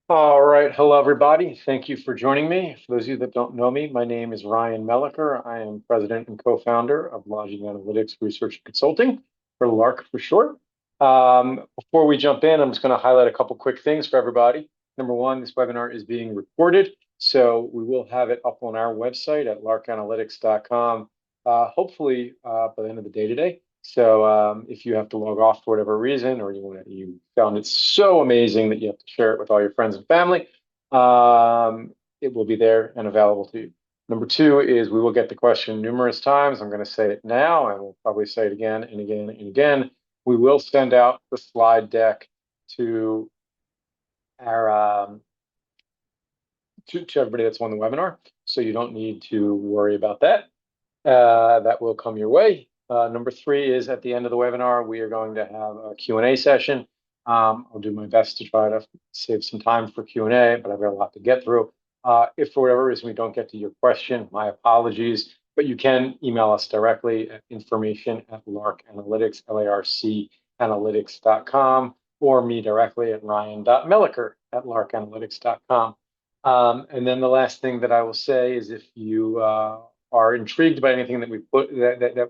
All right. Hello, everybody. Thank you for joining me. For those of you that don't know me, my name is Ryan Melliker. I am president and co-founder of Lodging Analytics Research and Consulting, or LARC for short. Before we jump in, I'm just going to highlight a couple quick things for everybody. Number one, this webinar is being recorded, so we will have it up on our website at larkanalytics.com, hopefully by the end of the day today. So if you have to log off for whatever reason, or you found it so amazing that you have to share it with all your friends and family, it will be there and available to you. Number two is we will get the question numerous times. I'm going to say it now, and we'll probably say it again and again and again. We will send out the slide deck to our to everybody that's on the webinar, so you don't need to worry about that. That will come your way. Number three is at the end of the webinar, we are going to have a Q&A session. I'll do my best to try to save some time for Q&A, but I've got a lot to get through. If for whatever reason we don't get to your question, my apologies, but you can email us directly at information@LARC Analytics, LARC analytics.com, or me directly at ryan.melliker@larkanalytics.com. And then the last thing that I will say is if you are intrigued by anything that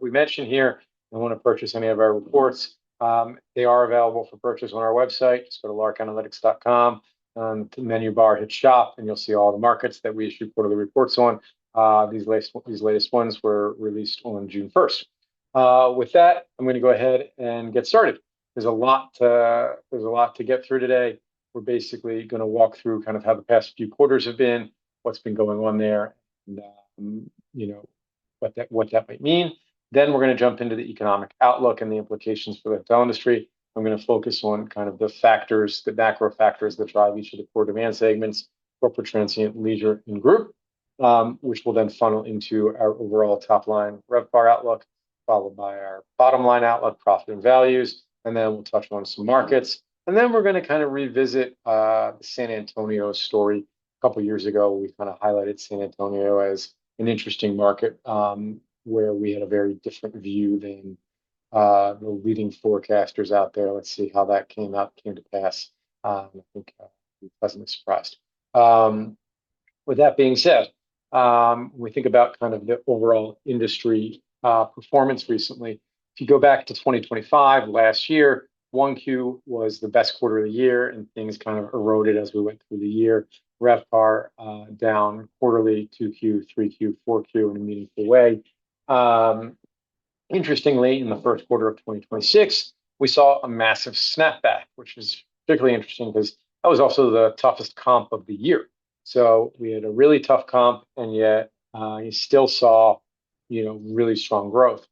we mentioned here and want to purchase any of our reports, they are available for purchase on our website. Just go to larkanalytics.com, to the menu bar, hit shop, and you'll see all the markets that we issue quarterly reports on. These latest ones were released on June 1st. With that, I'm going to go ahead and get started. There's a lot to get through today. We're basically going to walk through kind of how the past few quarters have been, what's been going on there, and you know what that might mean. Then we're going to jump into the economic outlook and the implications for the hotel industry. I'm going to focus on kind of the factors, the macro factors that drive each of the core demand segments: corporate, transient, leisure, and group, which will then funnel into our overall top line RevPAR outlook, followed by our bottom line outlook, profit and values, and then we'll touch on some markets. And then we're going to kind of revisit the San Antonio story. A couple of years ago, we kind of highlighted San Antonio as an interesting market, where we had a very different view than the leading forecasters out there. Let's see how that came to pass. I think we were pleasantly surprised. With that being said, we think about kind of the overall industry performance recently. If you go back to 2025, last year, 1Q was the best quarter of the year, and things kind of eroded as we went through the year. RevPAR down quarterly, 2Q, 3Q, 4Q in a meaningful way. Um, Interestingly, in the first quarter of 2026, we saw a massive snapback, which is particularly interesting because that was also the toughest comp of the year. So we had a really tough comp, and yet you still saw, really strong growth.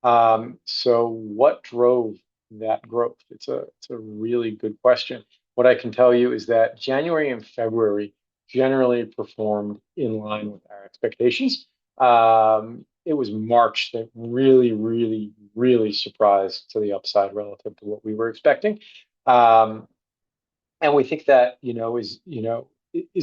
So what drove that growth? It's a really good question. What I can tell you is that January and February generally performed in line with our expectations. It was March that really, really, really surprised to the upside relative to what we were expecting. Um, and we think that, is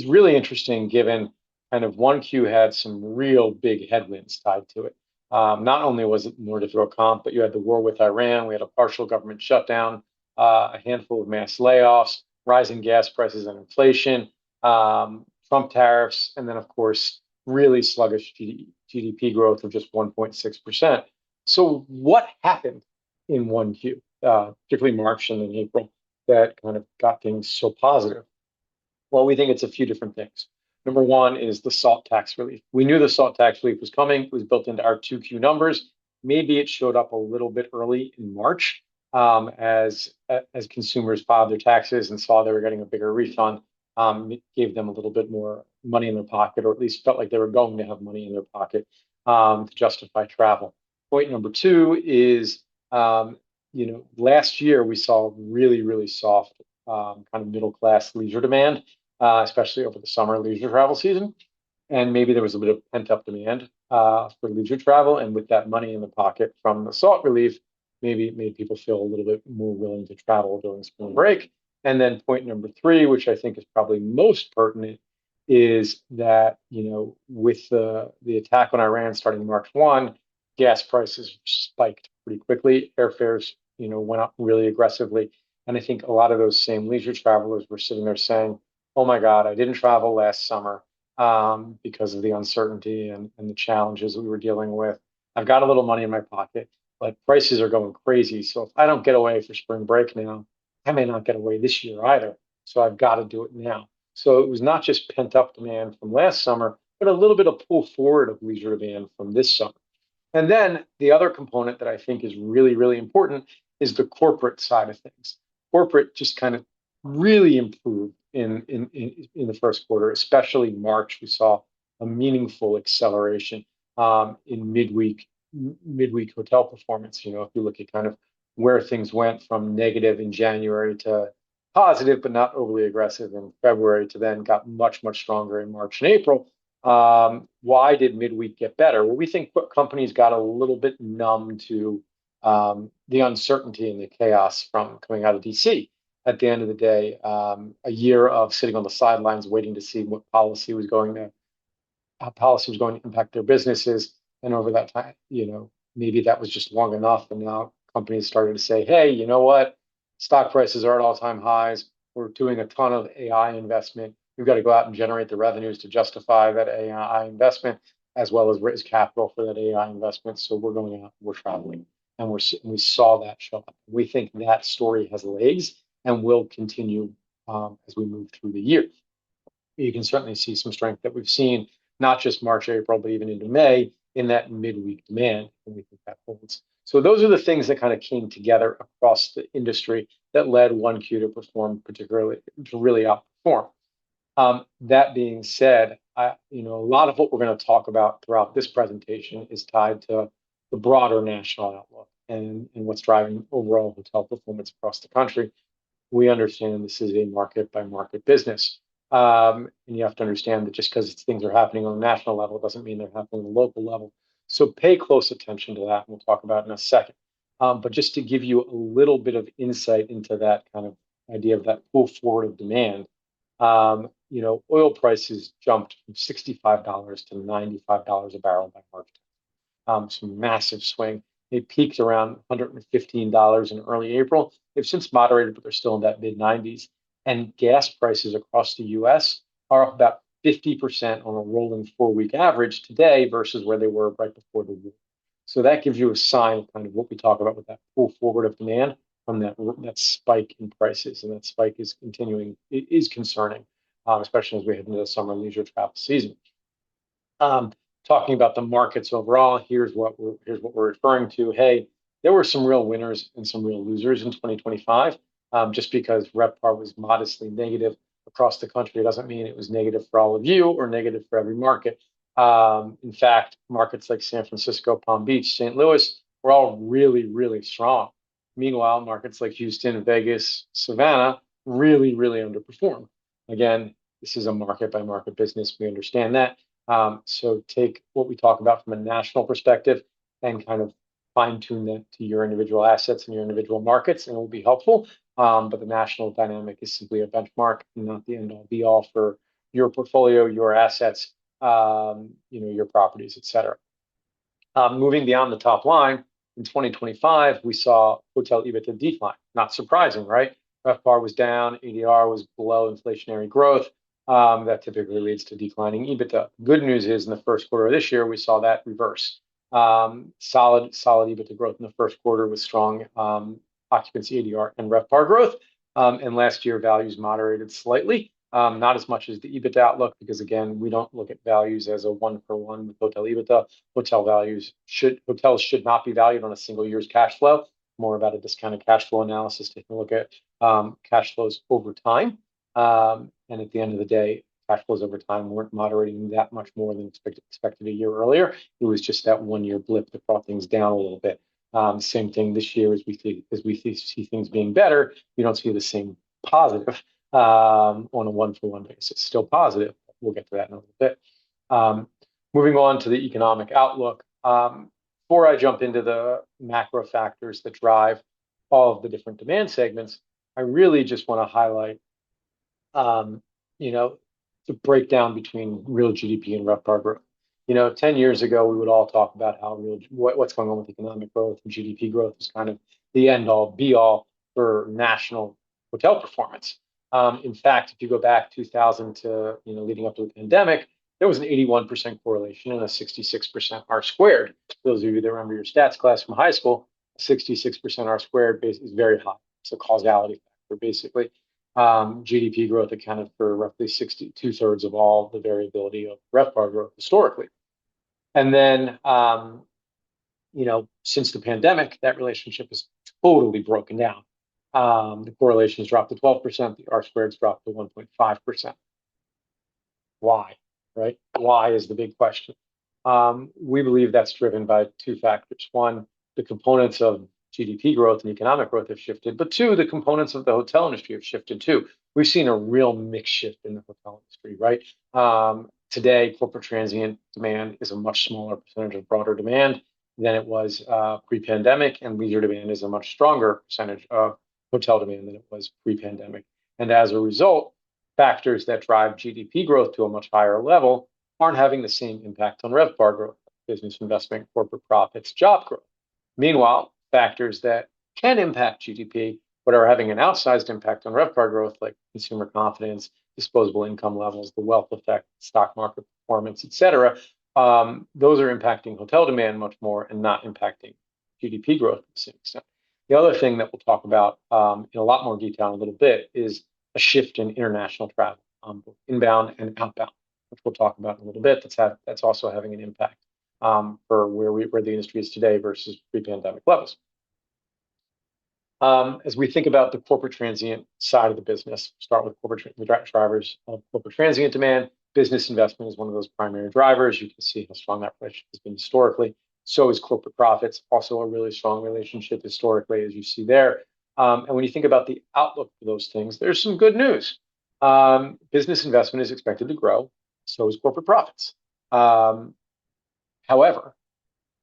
really interesting given kind of 1Q had some real big headwinds tied to it. Not only was it more difficult comp, but you had the war with Iran, we had a partial government shutdown, a handful of mass layoffs, rising gas prices and inflation, Trump tariffs, and then, of course, really sluggish GDP growth of just 1.6%. So, what happened in 1Q, particularly March and then April, that kind of got things so positive? Well, we think it's a few different things. Number one is the SALT tax relief. We knew the SALT tax relief was coming. It was built into our 2Q numbers. Maybe it showed up a little bit early in March, as consumers filed their taxes and saw they were getting a bigger refund. It gave them a little bit more money in their pocket, or at least felt like they were going to have money in their pocket, to justify travel. Point number two is, last year we saw really, really soft, kind of middle class leisure demand, especially over the summer leisure travel season. And maybe there was a bit of pent up demand for leisure travel. And with that money in the pocket from the SALT relief, maybe it made people feel a little bit more willing to travel during spring break. And then point number three, which I think is probably most pertinent, is that, with the attack on Iran starting March 1, gas prices spiked pretty quickly. Airfares, went up really aggressively. And I think a lot of those same leisure travelers were sitting there saying, oh my God, I didn't travel last summer because of the uncertainty and the challenges we were dealing with. I've got a little money in my pocket, but prices are going crazy. So if I don't get away for spring break now, I may not get away this year either. So I've got to do it now. So it was not just pent up demand from last summer, but a little bit of pull forward of leisure demand from this summer. And then the other component that I think is really, really important is the corporate side of things. Corporate just kind of really improved in the first quarter, especially March. We saw a meaningful acceleration in midweek hotel performance. You know, if you look at kind of where things went from negative in January to positive, but not overly aggressive in February, to then got much, much stronger in March and April. Why did midweek get better? Well, we think companies got a little bit numb to the uncertainty and the chaos from coming out of DC. At the end of the day, a year of sitting on the sidelines waiting to see what policy was going to how policy was going to impact their businesses. And over that time, maybe that was just long enough. And now companies started to say, hey, you know what? Stock prices are at all-time highs. We're doing a ton of AI investment. We've got to go out and generate the revenues to justify that AI investment, as well as raise capital for that AI investment. So we're going out, we're traveling, and we saw that show up. We think that story has legs and will continue as we move through the year. You can certainly see some strength that we've seen, not just March, April, but even into May in that midweek demand, and we think that holds. So those are the things that kind of came together across the industry that led 1Q to perform particularly, to really outperform. That being said, a lot of what we're going to talk about throughout this presentation is tied to the broader national outlook and what's driving overall hotel performance across the country. We understand this is a market by market business. And you have to understand that just because things are happening on a national level doesn't mean they're happening on a local level. So pay close attention to that, and we'll talk about it in a second. But just to give you a little bit of insight into that kind of idea of that pull forward of demand, oil prices jumped from $65 to $95 a barrel by March. Some massive swing. They peaked around $115 in early April. They've since moderated, but they're still in that mid 90s. And gas prices across the US are up about 50% on a rolling 4-week average today versus where they were right before the war. So that gives you a sign of kind of what we talk about with that pull forward of demand from that spike in prices. And that spike is continuing, it is concerning, especially as we head into the summer leisure travel season. Talking about the markets overall, here's what we're referring to. Hey, there were some real winners and some real losers in 2025. Just because RevPAR was modestly negative across the country, it doesn't mean it was negative for all of you or negative for every market. In fact, markets like San Francisco, Palm Beach, St. Louis were all really, really strong. Meanwhile, markets like Houston, Vegas, Savannah really, really underperformed. Again, this is a market by market business. We understand that. So take what we talk about from a national perspective and kind of fine tune that to your individual assets and your individual markets, and it will be helpful. But the national dynamic is simply a benchmark, not the end all be all for your portfolio, your assets, your properties, et cetera. Moving beyond the top line, in 2025, we saw hotel EBITDA decline. Not surprising, right? RevPAR was down, ADR was below inflationary growth. That typically leads to declining EBITDA. Good news is in the first quarter of this year, we saw that reverse. Solid EBITDA growth in the first quarter with strong occupancy, ADR, and RevPAR growth. And last year, values moderated slightly, not as much as the EBITDA outlook, because again, we don't look at values as a one-for-one with hotel EBITDA. Hotels should not be valued on a single year's cash flow, more about a discounted cash flow analysis, taking a look at cash flows over time. And at the end of the day, cash flows over time weren't moderating that much more than expected a year earlier. It was just that 1-year blip that brought things down a little bit. Same thing this year as we see things being better. You don't see the same positive on a one-for-one basis. Still positive. We'll get to that in a little bit. Moving on to the economic outlook. Before I jump into the macro factors that drive all of the different demand segments, I really just want to highlight the breakdown between real GDP and RevPAR growth. 10 years ago, we would all talk about how what's going on with economic growth, and GDP growth is kind of the end all be all for national hotel performance. In fact, if you go back 2000 to leading up to the pandemic, there was an 81% correlation and a 66% R squared. Those of you that remember your stats class from high school, 66% R squared is very high. It's a causality factor, basically. GDP growth accounted for roughly 62/3 of all the variability of RevPAR growth historically. And then, since the pandemic, that relationship is totally broken down. The correlation has dropped to 12%, the R squared's dropped to 1.5%. Why, right? Why is the big question. We believe that's driven by two factors. One, the components of GDP growth and economic growth have shifted, but two, the components of the hotel industry have shifted too. We've seen a real mix shift in the hotel industry, right? Today, corporate transient demand is a much smaller percentage of broader demand than it was pre-pandemic, and leisure demand is a much stronger percentage of hotel demand than it was pre-pandemic. And as a result, factors that drive GDP growth to a much higher level aren't having the same impact on RevPAR growth, business investment, corporate profits, job growth. Meanwhile, factors that can impact GDP but are having an outsized impact on RevPAR growth, like consumer confidence, disposable income levels, the wealth effect, stock market performance, et cetera, those are impacting hotel demand much more and not impacting GDP growth to the same extent. The other thing that we'll talk about in a lot more detail in a little bit is a shift in international travel, both inbound and outbound, which we'll talk about in a little bit. That's also having an impact for where the industry is today versus pre-pandemic levels. As we think about the corporate transient side of the business, start with the drivers of corporate transient demand. Business investment is one of those primary drivers. You can see how strong that relationship has been historically. So is corporate profits, also a really strong relationship historically, as you see there. And when you think about the outlook for those things, there's some good news. Business investment is expected to grow, so is corporate profits. However,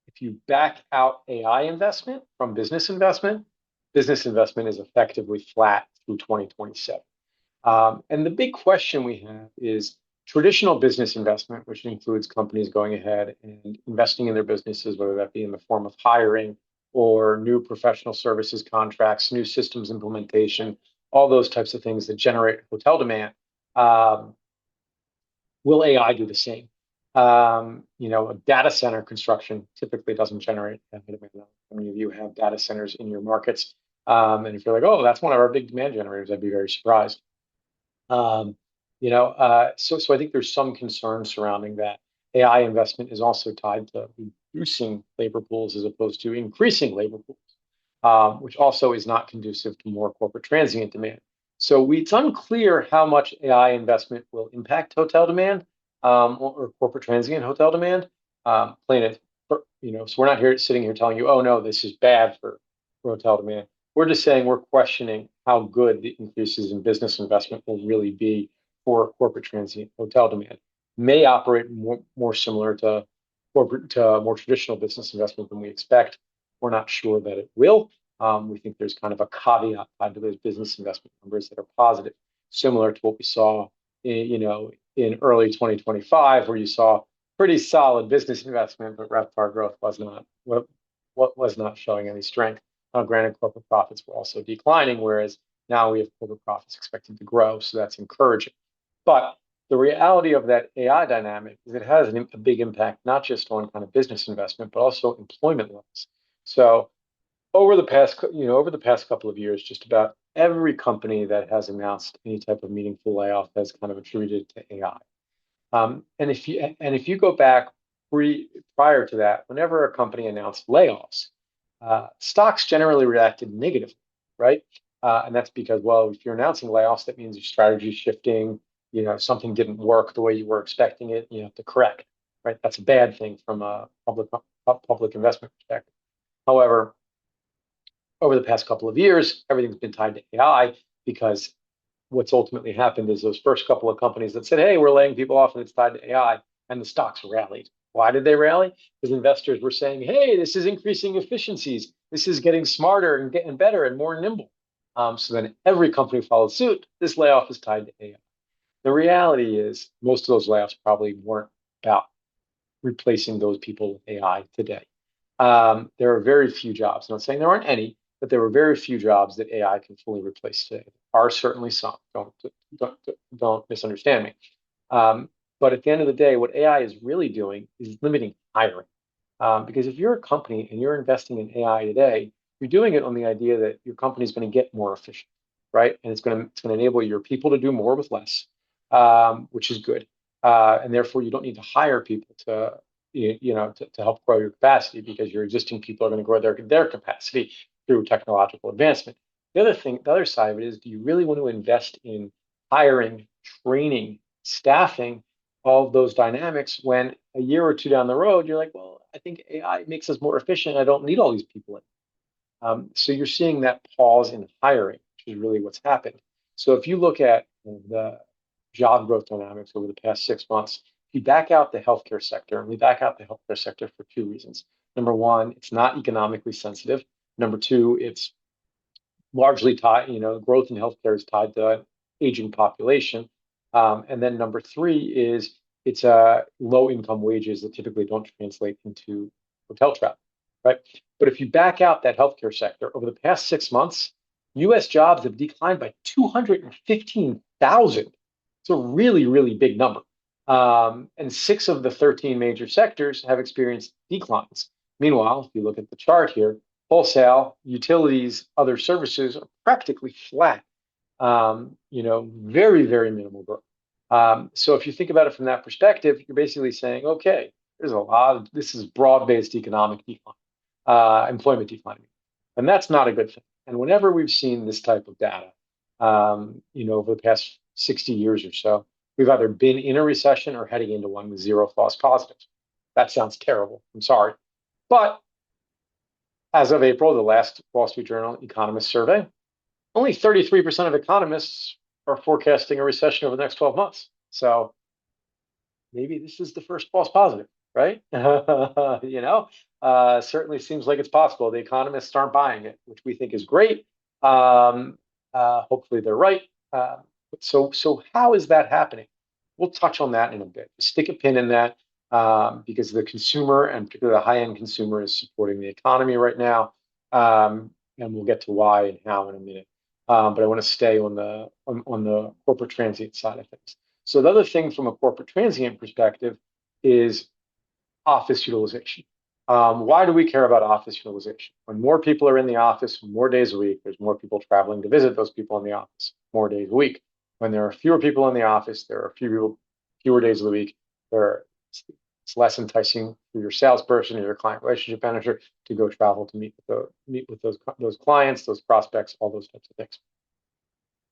if you back out AI investment from business investment is effectively flat through 2027. And the big question we have is traditional business investment, which includes companies going ahead and investing in their businesses, whether that be in the form of hiring or new professional services contracts, new systems implementation, all those types of things that generate hotel demand. Will AI do the same? A data center construction typically doesn't generate that demand. How many of you have data centers in your markets? And if you're like, oh, that's one of our big demand generators, I'd be very surprised. So I think there's some concern surrounding that. AI investment is also tied to reducing labor pools as opposed to increasing labor pools, which also is not conducive to more corporate transient demand. So it's unclear how much AI investment will impact hotel demand or corporate transient hotel demand. So we're not sitting here telling you, oh no, this is bad for hotel demand. We're just saying we're questioning how good the increases in business investment will really be for corporate transient hotel demand. May operate more similar to more traditional business investment than we expect. We're not sure that it will. We think there's kind of a caveat tied to those business investment numbers that are positive, similar to what we saw in early 2025, where you saw pretty solid business investment, but RevPAR growth was not showing any strength. Granted, corporate profits were also declining, whereas now we have corporate profits expected to grow, so that's encouraging. But the reality of that AI dynamic is it has a big impact, not just on kind of business investment, but also employment levels. So over the past couple of years, just about every company that has announced any type of meaningful layoff has kind of attributed to AI. And if you go back prior to that, whenever a company announced layoffs, stocks generally reacted negatively, right? And that's because, well, if you're announcing layoffs, that means your strategy is shifting. Something didn't work the way you were expecting it. You have to correct, right? That's a bad thing from a public investment perspective. However, over the past couple of years, everything's been tied to AI because what's ultimately happened is those first couple of companies that said, hey, we're laying people off and it's tied to AI, and the stocks rallied. Why did they rally? Because investors were saying, hey, this is increasing efficiencies. This is getting smarter and getting better and more nimble. So then every company followed suit. This layoff is tied to AI. The reality is most of those layoffs probably weren't about replacing those people with AI today. There are very few jobs. I'm not saying there aren't any, but there were very few jobs that AI can fully replace today. are certainly some. Don't, don't misunderstand me. But at the end of the day, what AI is really doing is limiting hiring. Because if you're a company and you're investing in AI today, you're doing it on the idea that your company is going to get more efficient, right? And it's going to enable your people to do more with less, which is good. And therefore, you don't need to hire people to to help grow your capacity because your existing people are going to grow their capacity through technological advancement. The other side of it is, do you really want to invest in hiring, training, staffing, all of those dynamics when a year or two down the road, you're like, well, I think AI makes us more efficient. I don't need all these people in. So you're seeing that pause in hiring, which is really what's happened. So if you look at the job growth dynamics over the past 6 months, if you back out the healthcare sector, and we back out the healthcare sector for two reasons. Number one, it's not economically sensitive. Number two, it's largely tied, growth in healthcare is tied to an aging population. And then number three is it's low income wages that typically don't translate into hotel travel, right? But if you back out that healthcare sector over the past 6 months, US jobs have declined by 215,000. It's a really, really big number. And six of the 13 major sectors have experienced declines. Meanwhile, if you look at the chart here, wholesale, utilities, other services are practically flat. Very, very minimal growth. So if you think about it from that perspective, you're basically saying, okay, this is broad-based economic decline, employment decline. And that's not a good thing. And whenever we've seen this type of data, over the past 60 years or so, we've either been in a recession or heading into one with zero false positives. That sounds terrible. I'm sorry. But as of April, the last Wall Street Journal Economist survey, only 33% of economists are forecasting a recession over the next 12 months. So maybe this is the first false positive, right? Certainly seems like it's possible. The economists aren't buying it, which we think is great. Hopefully they're right. So how is that happening? We'll touch on that in a bit. Stick a pin in that because the consumer, and particularly the high-end consumer, is supporting the economy right now. And we'll get to why and how in a minute. But I want to stay on the corporate transient side of things. So the other thing from a corporate transient perspective is office utilization. Why do we care about office utilization? When more people are in the office more days a week, there's more people traveling to visit those people in the office more days a week. When there are fewer people in the office, there are fewer days of the week. It's less enticing for your salesperson or your client relationship manager to go travel to meet with those clients, those prospects, all those types of things.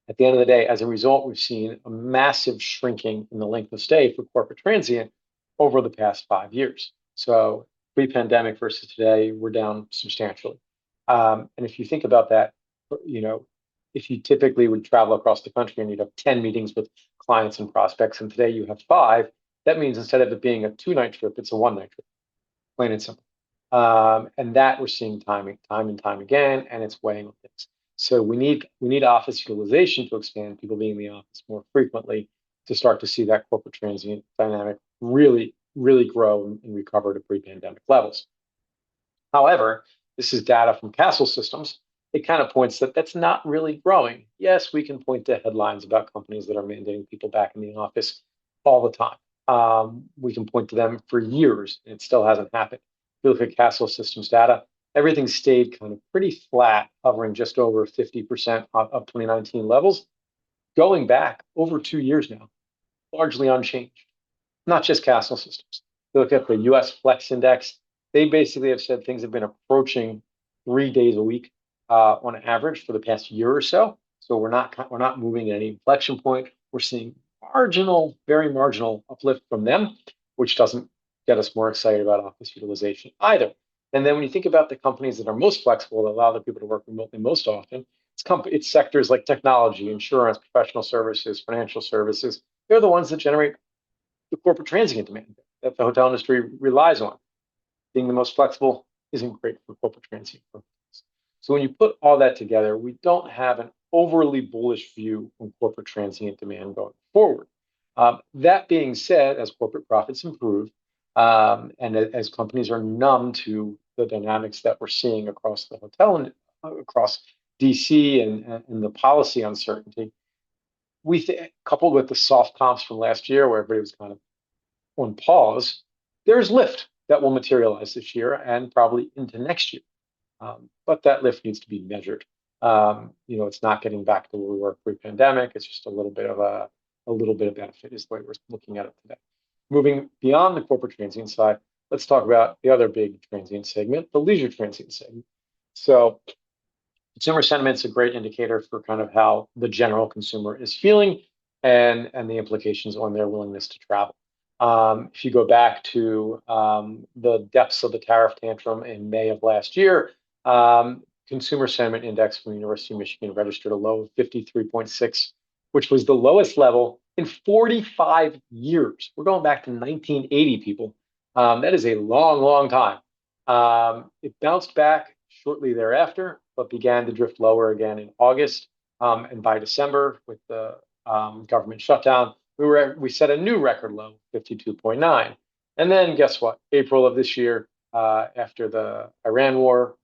At the end of the day, as a result, we've seen a massive shrinking in the length of stay for corporate transient over the past 5 years. So pre-pandemic versus today, we're down substantially. And if you think about that, if you typically would travel across the country and you'd have 10 meetings with clients and prospects, and today you have 5, that means instead of it being a 2-night trip, it's a 1-night trip, plain and simple. And that we're seeing time and time again, and it's weighing on things. So we need office utilization to expand, people being in the office more frequently, to start to see that corporate transient dynamic really, really grow and recover to pre-pandemic levels. However, this is data from Castle Systems. It kind of points that that's not really growing. Yes, we can point to headlines about companies that are mandating people back in the office all the time. We can point to them for years, and it still hasn't happened. If you look at Castle Systems data, everything stayed kind of pretty flat, hovering just over 50% of 2019 levels, going back over 2 years now, largely unchanged. Not just Castle Systems. If you look at the US Flex Index, they basically have said things have been approaching 3 days a week on average for the past year or so. So we're not moving at any inflection point. We're seeing very marginal uplift from them, which doesn't get us more excited about office utilization either. And then when you think about the companies that are most flexible, that allow their people to work remotely most often, it's sectors like technology, insurance, professional services, financial services. They're the ones that generate the corporate transient demand that the hotel industry relies on. Being the most flexible isn't great for corporate transient purposes. So when you put all that together, we don't have an overly bullish view on corporate transient demand going forward. That being said, as corporate profits improve, and as companies are numb to the dynamics that we're seeing across the hotel and across DC and the policy uncertainty, coupled with the soft comps from last year where everybody was kind of on pause, there's lift that will materialize this year and probably into next year. But that lift needs to be measured. It's not getting back to where we were pre-pandemic. It's just a little bit of benefit is the way we're looking at it today. Moving beyond the corporate transient side, let's talk about the other big transient segment, the leisure transient segment. So consumer sentiment is a great indicator for kind of how the general consumer is feeling and the implications on their willingness to travel. If you go back to the depths of the tariff tantrum in May of last year, consumer sentiment index from the University of Michigan registered a low of 53.6, which was the lowest level in 45 years. We're going back to 1980, people. That is a long, long time. It bounced back shortly thereafter, but began to drift lower again in August. And by December, with the government shutdown, we set a new record low, 52.9. And then guess what? April of this year, after the Iran war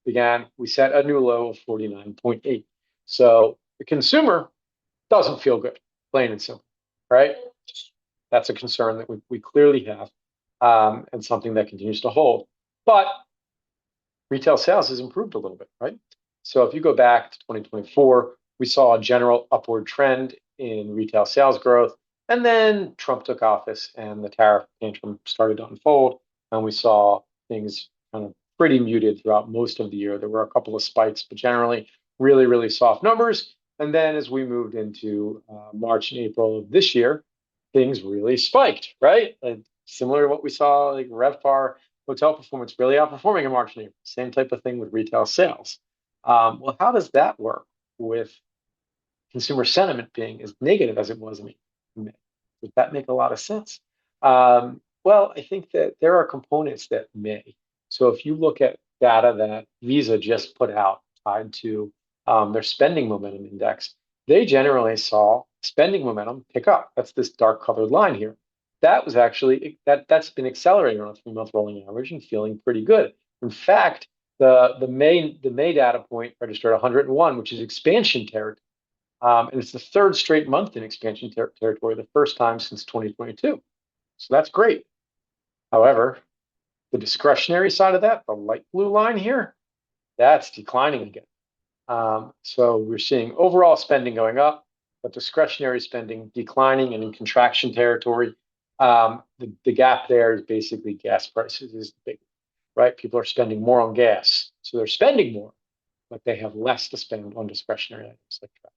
began, we set a new low of 49.8. So the consumer doesn't feel good, plain and simple, right? That's a concern that we clearly have, and something that continues to hold. But retail sales has improved a little bit, right? So if you go back to 2024, we saw a general upward trend in retail sales growth. And then Trump took office and the tariff tantrum started to unfold. And we saw things kind of pretty muted throughout most of the year. There were a couple of spikes, but generally really, really soft numbers. And then as we moved into March and April of this year, things really spiked, right? Similar to what we saw, like RevPAR hotel performance really outperforming in March and April. Same type of thing with retail sales. Well, how does that work with consumer sentiment being as negative as it was in May? Does that make a lot of sense? Well, I think that there are components that may. So if you look at data that Visa just put out tied to their spending momentum index, they generally saw spending momentum pick up. That's this dark colored line here. That was actually that's been accelerating on a 3-month rolling average and feeling pretty good. In fact, the May data point registered 101, which is expansion territory, and it's the third straight month in expansion territory, the first time since 2022. So that's great. However, the discretionary side of that, the light blue line here, that's declining again. So we're seeing overall spending going up, but discretionary spending declining and in contraction territory. The gap there is basically gas prices is the big, right? People are spending more on gas, so they're spending more, but they have less to spend on discretionary items like travel,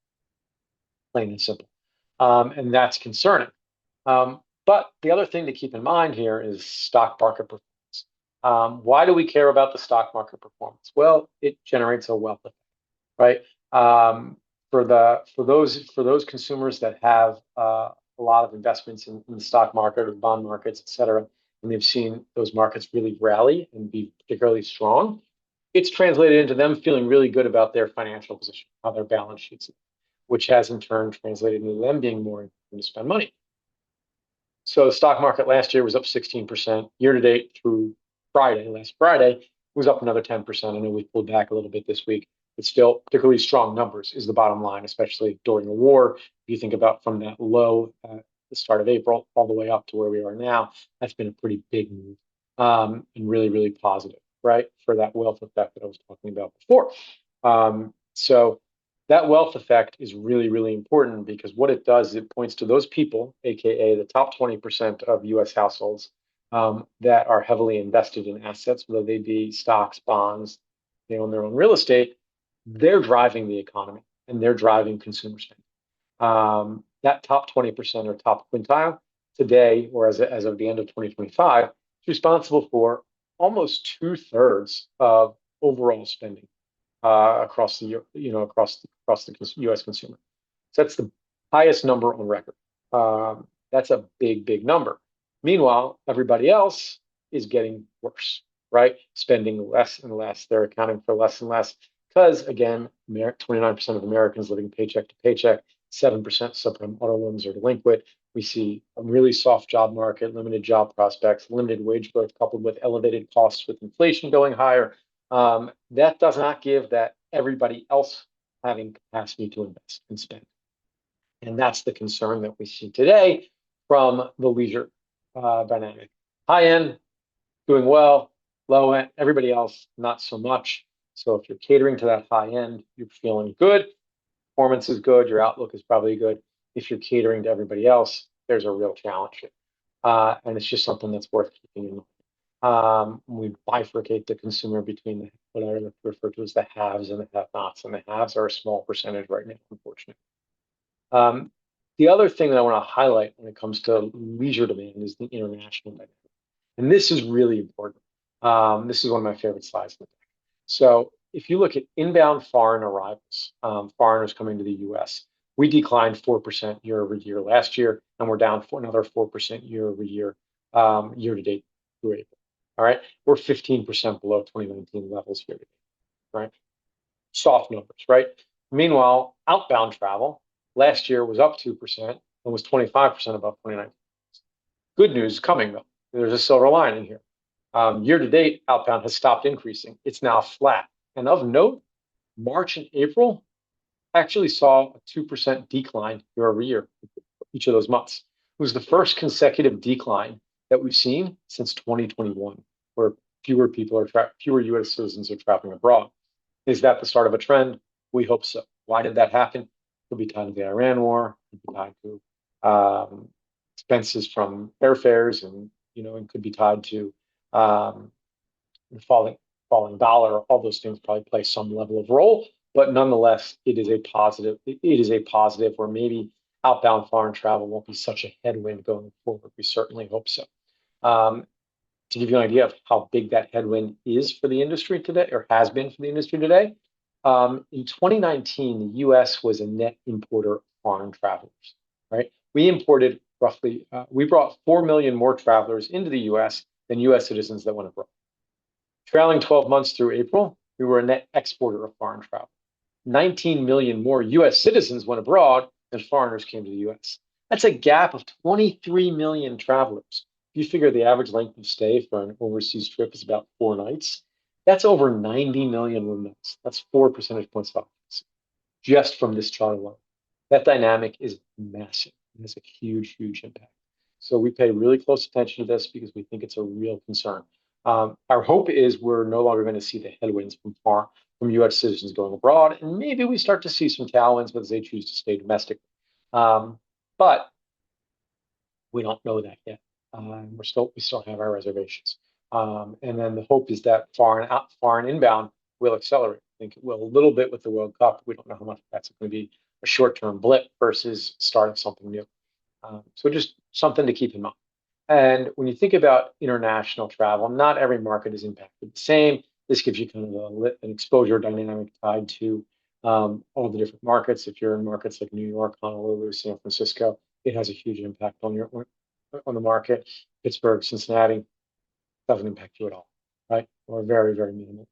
plain and simple. And that's concerning. But the other thing to keep in mind here is stock market performance. Why do we care about the stock market performance? Well, it generates a wealth effect, right? For those consumers that have a lot of investments in the stock market or bond markets, et cetera, and they've seen those markets really rally and be particularly strong, it's translated into them feeling really good about their financial position, how their balance sheets, which has in turn translated into them being more inclined to spend money. So the stock market last year was up 16%. Year to date through last Friday, was up another 10%. I know we pulled back a little bit this week, but still particularly strong numbers is the bottom line, especially during the war. If you think about from that low at the start of April all the way up to where we are now, that's been a pretty big move, and really, really positive, right? For that wealth effect that I was talking about before. So that wealth effect is really, really important because what it does is it points to those people, aka the top 20% of US households, that are heavily invested in assets, whether they be stocks, bonds, they own their own real estate. They're driving the economy and they're driving consumer spending. That top 20% or top quintile today, or as of the end of 2025, is responsible for almost 2/3 of overall spending across the U.S. consumer. So that's the highest number on record. That's a big, big number. Meanwhile, everybody else is getting worse, right? Spending less and less. They're accounting for less and less because, again, 29% of Americans living paycheck to paycheck, 7% subprime auto loans are delinquent. We see a really soft job market, limited job prospects, limited wage growth coupled with elevated costs with inflation going higher. That does not give that everybody else having capacity to invest and spend. And that's the concern that we see today from the leisure dynamic. High end, doing well, low end, everybody else, not so much. So if you're catering to that high end, you're feeling good. Performance is good. Your outlook is probably good. If you're catering to everybody else, there's a real challenge. And it's just something that's worth keeping in mind. We bifurcate the consumer between what I refer to as the haves and the have-nots, and the haves are a small percentage right now, unfortunately. The other thing that I want to highlight when it comes to leisure demand is the international dynamic. And this is really important. This is one of my favorite slides in the deck. So if you look at inbound foreign arrivals, foreigners coming to the US, we declined 4% year over year last year, and we're down for another 4% year over year, year to date through April. All right, we're 15% below 2019 levels year to date, right? Soft numbers, right? Meanwhile, outbound travel last year was up 2% and was 25% above 2019. Good news coming though. There's a silver lining here. Year to date, outbound has stopped increasing. It's now flat. And of note, March and April actually saw a 2% decline year over year, each of those months. It was the first consecutive decline that we've seen since 2021, where fewer U.S. citizens are traveling abroad. Is that the start of a trend? We hope so. Why did that happen? It could be tied to the Iran war. It could be tied to expenses from airfares, and it could be tied to falling dollar. All those things probably play some level of role, but nonetheless, it is a positive. It is a positive where maybe outbound foreign travel won't be such a headwind going forward. We certainly hope so. To give you an idea of how big that headwind is for the industry today, or has been for the industry today, in 2019, the U.S. was a net importer of foreign travelers, right? We brought 4 million more travelers into the U.S. than U.S. citizens that went abroad. Trailing 12 months through April, we were a net exporter of foreign travel. 19 million more U.S. citizens went abroad than foreigners came to the U.S. That's a gap of 23 million travelers. If you figure the average length of stay for an overseas trip is about 4 nights, that's over 90 million room nights. That's 4 percentage points of occupancy just from this chart alone. That dynamic is massive. It has a huge, huge impact. So we pay really close attention to this because we think it's a real concern. Our hope is we're no longer going to see the headwinds from U.S. citizens going abroad, and maybe we start to see some tailwinds as they choose to stay domestic. But we don't know that yet. We still have our reservations. And then the hope is that foreign inbound will accelerate. I think it will a little bit with the World Cup. We don't know how much that's going to be a short-term blip versus start of something new. So just something to keep in mind. And when you think about international travel, not every market is impacted the same. This gives you kind of an exposure dynamic tied to all the different markets. If you're in markets like New York, Honolulu, San Francisco, it has a huge impact on the market. Pittsburgh, Cincinnati doesn't impact you at all, right? Or very, very minimal.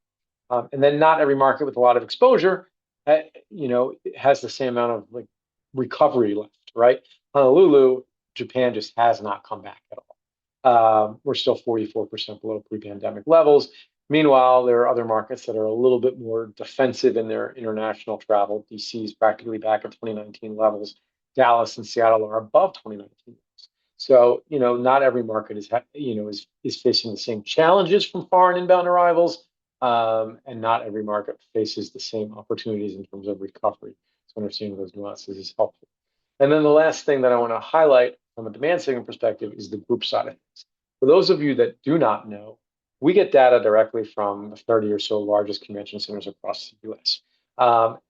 And then not every market with a lot of exposure, has the same amount of recovery left, right? Honolulu, Japan just has not come back at all. We're still 44% below pre-pandemic levels. Meanwhile, there are other markets that are a little bit more defensive in their international travel. DC is practically back at 2019 levels. Dallas and Seattle are above 2019 levels. So, not every market is facing the same challenges from foreign inbound arrivals, and not every market faces the same opportunities in terms of recovery. So understanding those nuances is helpful. And then the last thing that I want to highlight from a demand signal perspective is the group side of things. For those of you that do not know, we get data directly from the 30 or so largest convention centers across the US.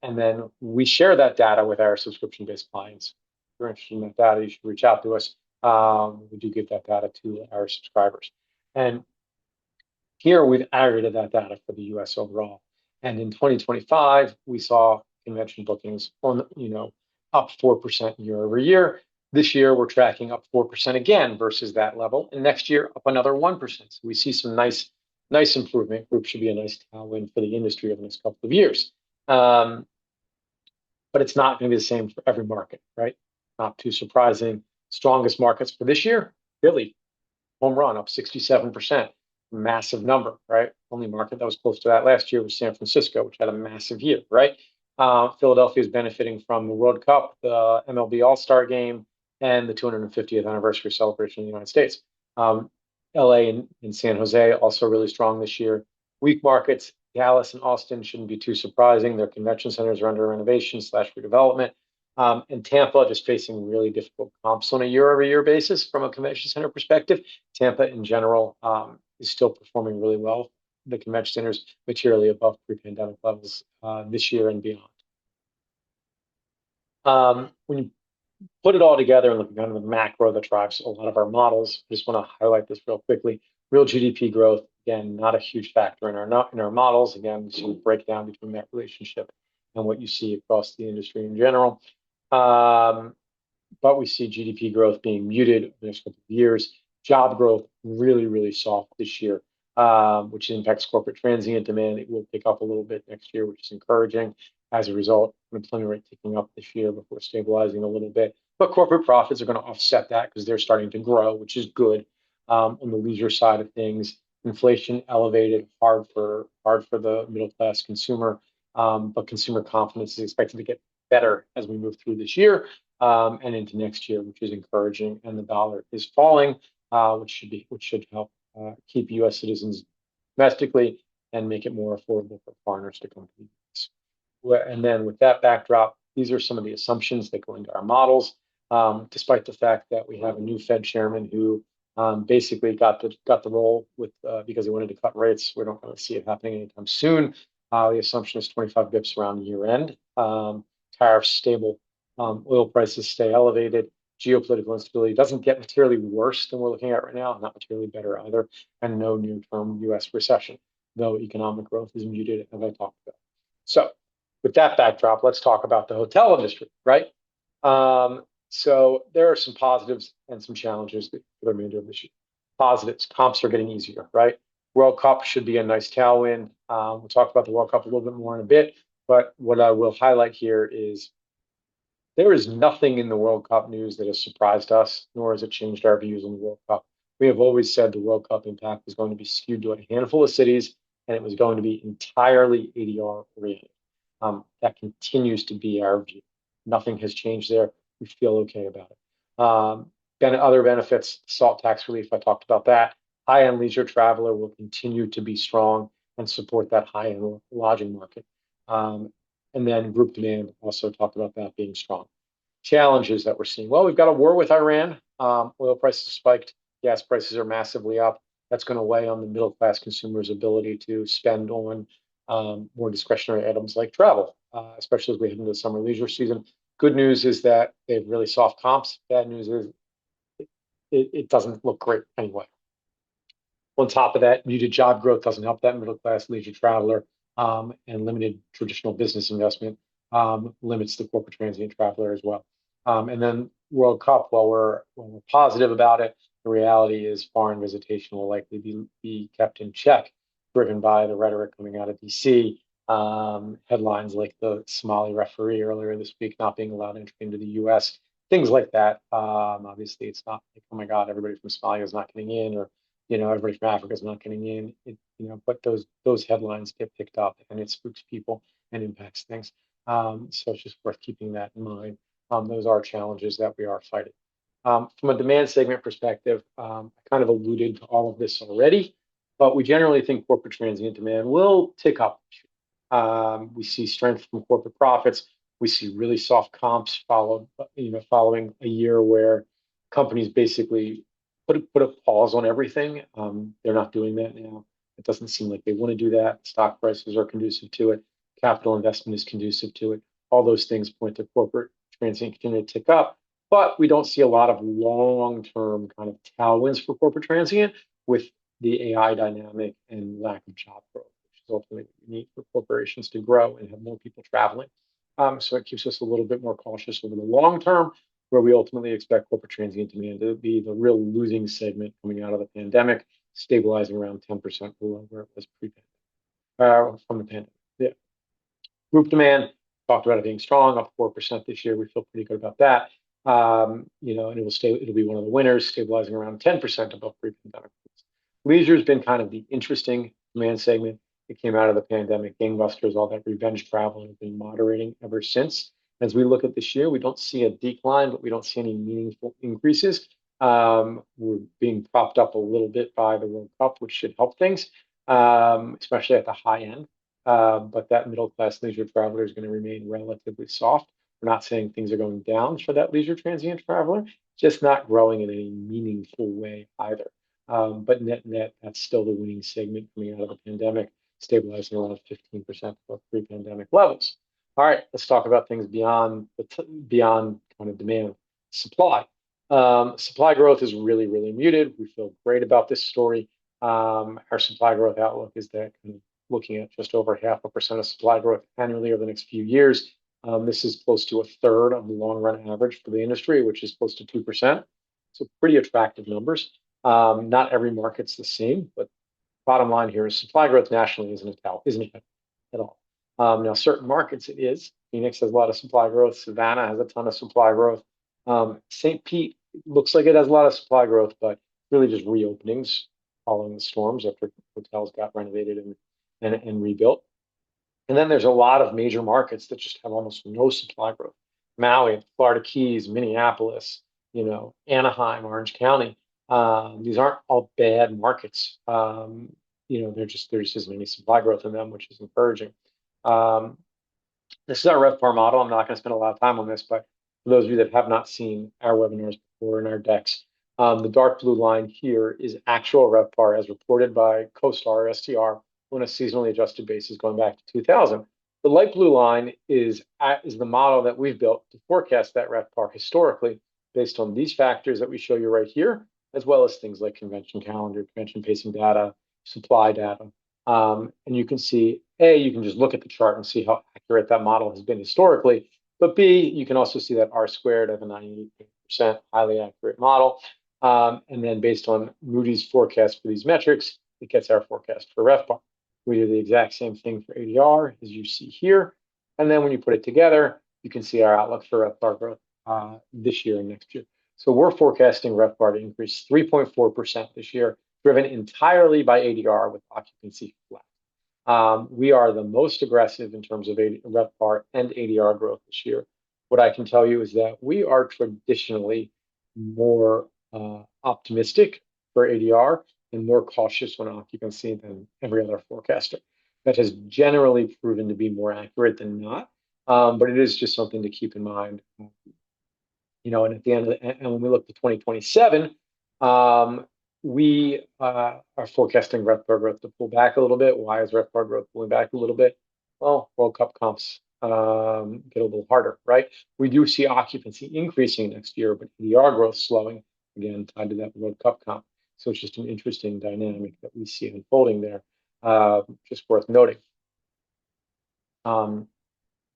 And then we share that data with our subscription-based clients. If you're interested in that data, you should reach out to us. We do give that data to our subscribers. And here we've aggregated that data for the US overall. And in 2025, we saw convention bookings up 4% year over year. This year, we're tracking up 4% again versus that level. And next year, up another 1%. So we see some nice improvement. Group should be a nice tailwind for the industry over the next couple of years. But it's not going to be the same for every market, right? Not too surprising. Strongest markets for this year, Philly, home run, up 67%. massive number, right? Only market that was close to that last year was San Francisco, which had a massive year, right? Philadelphia is benefiting from the World Cup, the MLB All-Star Game, and the 250th anniversary celebration in the United States. LA and San Jose also really strong this year. Weak markets, Dallas and Austin shouldn't be too surprising. Their convention centers are under renovation slash redevelopment. And Tampa just facing really difficult comps on a year-over-year basis from a convention center perspective. Tampa in general is still performing really well. The convention centers materially above pre-pandemic levels this year and beyond. When you put it all together and look at kind of the macro that drives a lot of our models, I just want to highlight this real quickly. Real GDP growth, again, not a huge factor in our models. Again, so you break down between that relationship and what you see across the industry in general. But we see GDP growth being muted over the next couple of years. Job growth really, really soft this year, which impacts corporate transient demand. It will pick up a little bit next year, which is encouraging. As a result, unemployment rate ticking up this year before stabilizing a little bit. But corporate profits are going to offset that because they're starting to grow, which is good. On the leisure side of things, inflation elevated, hard for the middle class consumer, but consumer confidence is expected to get better as we move through this year and into next year, which is encouraging. And the dollar is falling, which should help keep U.S. citizens domestically and make it more affordable for foreigners to come to the U.S. And then with that backdrop, these are some of the assumptions that go into our models. Despite the fact that we have a new Fed chairman who basically got the role with because he wanted to cut rates, we don't really see it happening anytime soon. The assumption is 25 bips around year end. Tariffs stable, oil prices stay elevated. Geopolitical instability doesn't get materially worse than we're looking at right now, not materially better either, and no near-term U.S. recession, though economic growth is muted, as I talked about. So, with that backdrop, let's talk about the hotel industry, right? So there are some positives and some challenges for the remainder of this year. Positives, comps are getting easier, right? World Cup should be a nice tailwind. We'll talk about the World Cup a little bit more in a bit, but what I will highlight here is there is nothing in the World Cup news that has surprised us, nor has it changed our views on the World Cup. We have always said the World Cup impact was going to be skewed to a handful of cities, and it was going to be entirely ADR oriented. That continues to be our view. Nothing has changed there. We feel okay about it. Other benefits, SALT tax relief, I talked about that. High-end leisure traveler will continue to be strong and support that high-end lodging market. And then group demand, also talked about that being strong. Challenges that we're seeing. Well, we've got a war with Iran. Oil prices spiked. Gas prices are massively up. That's going to weigh on the middle class consumer's ability to spend on more discretionary items like travel, especially as we head into the summer leisure season. Good news is that they have really soft comps. Bad news is it doesn't look great anyway. On top of that, muted job growth doesn't help that middle class leisure traveler, and limited traditional business investment limits the corporate transient traveler as well. And then World Cup, while we're positive about it, the reality is foreign visitation will likely be kept in check, driven by the rhetoric coming out of DC. Headlines like the Somali referee earlier this week not being allowed entry into the U.S., things like that. Obviously, it's not like, oh my God, everybody from Somalia is not getting in, or everybody from Africa is not getting in. But those headlines get picked up, and it spooks people and impacts things. So it's just worth keeping that in mind. Those are challenges that we are fighting. From a demand segment perspective, I kind of alluded to all of this already, but we generally think corporate transient demand will tick up. We see strength from corporate profits. We see really soft comps following a year where companies basically put a pause on everything. They're not doing that now. It doesn't seem like they want to do that. Stock prices are conducive to it. Capital investment is conducive to it. All those things point to corporate transient continuing to tick up, but we don't see a lot of long-term kind of tailwinds for corporate transient with the AI dynamic and lack of job growth, which is ultimately what you need for corporations to grow and have more people traveling. So it keeps us a little bit more cautious over the long term, where we ultimately expect corporate transient demand to be the real losing segment coming out of the pandemic, stabilizing around 10% below where it was pre-pandemic, from the pandemic. Yeah. Group demand, talked about it being strong, up 4% this year. We feel pretty good about that. And it'll be one of the winners, stabilizing around 10% above pre-pandemic. Leisure's been kind of the interesting demand segment. It came out of the pandemic gangbusters, all that revenge travel has been moderating ever since. As we look at this year, we don't see a decline, but we don't see any meaningful increases. We're being propped up a little bit by the World Cup, which should help things, especially at the high end. But that middle class leisure traveler is going to remain relatively soft. We're not saying things are going down for that leisure transient traveler, just not growing in any meaningful way either. But net, that's still the winning segment coming out of the pandemic, stabilizing around 15% above pre-pandemic levels. All right, let's talk about things beyond kind of demand. Supply. Supply growth is really, really muted. We feel great about this story. Our supply growth outlook is that kind of looking at just over 0.5% of supply growth annually over the next few years. This is close to a third of the long run average for the industry, which is close to 2%. So pretty attractive numbers. Not every market's the same, but bottom line here is supply growth nationally isn't at all. Now, certain markets it is. Phoenix has a lot of supply growth. Savannah has a ton of supply growth. St. Pete looks like it has a lot of supply growth, but really just reopenings following the storms after hotels got renovated and rebuilt. And then there's a lot of major markets that just have almost no supply growth. Maui, Florida Keys, Minneapolis, Anaheim, Orange County. These aren't all bad markets. There's just isn't any supply growth in them, which is encouraging. This is our RevPAR model. I'm not going to spend a lot of time on this, but for those of you that have not seen our webinars before in our decks, the dark blue line here is actual RevPAR as reported by CoStar STR on a seasonally adjusted basis going back to 2000. The light blue line is the model that we've built to forecast that RevPAR historically based on these factors that we show you right here, as well as things like convention calendar, convention pacing data, supply data. And you can see, A, you can just look at the chart and see how accurate that model has been historically. But B, you can also see that R squared of a 98% highly accurate model. And then based on Moody's forecast for these metrics, it gets our forecast for RevPAR. We do the exact same thing for ADR as you see here. And then when you put it together, you can see our outlook for RevPAR growth this year and next year. So we're forecasting RevPAR to increase 3.4% this year, driven entirely by ADR with occupancy flat. We are the most aggressive in terms of RevPAR and ADR growth this year. What I can tell you is that we are traditionally more optimistic for ADR and more cautious on occupancy than every other forecaster. That has generally proven to be more accurate than not, but it is just something to keep in mind. And at the end of and when we look to 2027, we are forecasting RevPAR growth to pull back a little bit. Why is RevPAR growth pulling back a little bit? Well, World Cup comps get a little harder, right? We do see occupancy increasing next year, but ADR growth slowing, again, tied to that World Cup comp. So it's just an interesting dynamic that we see unfolding there, just worth noting. On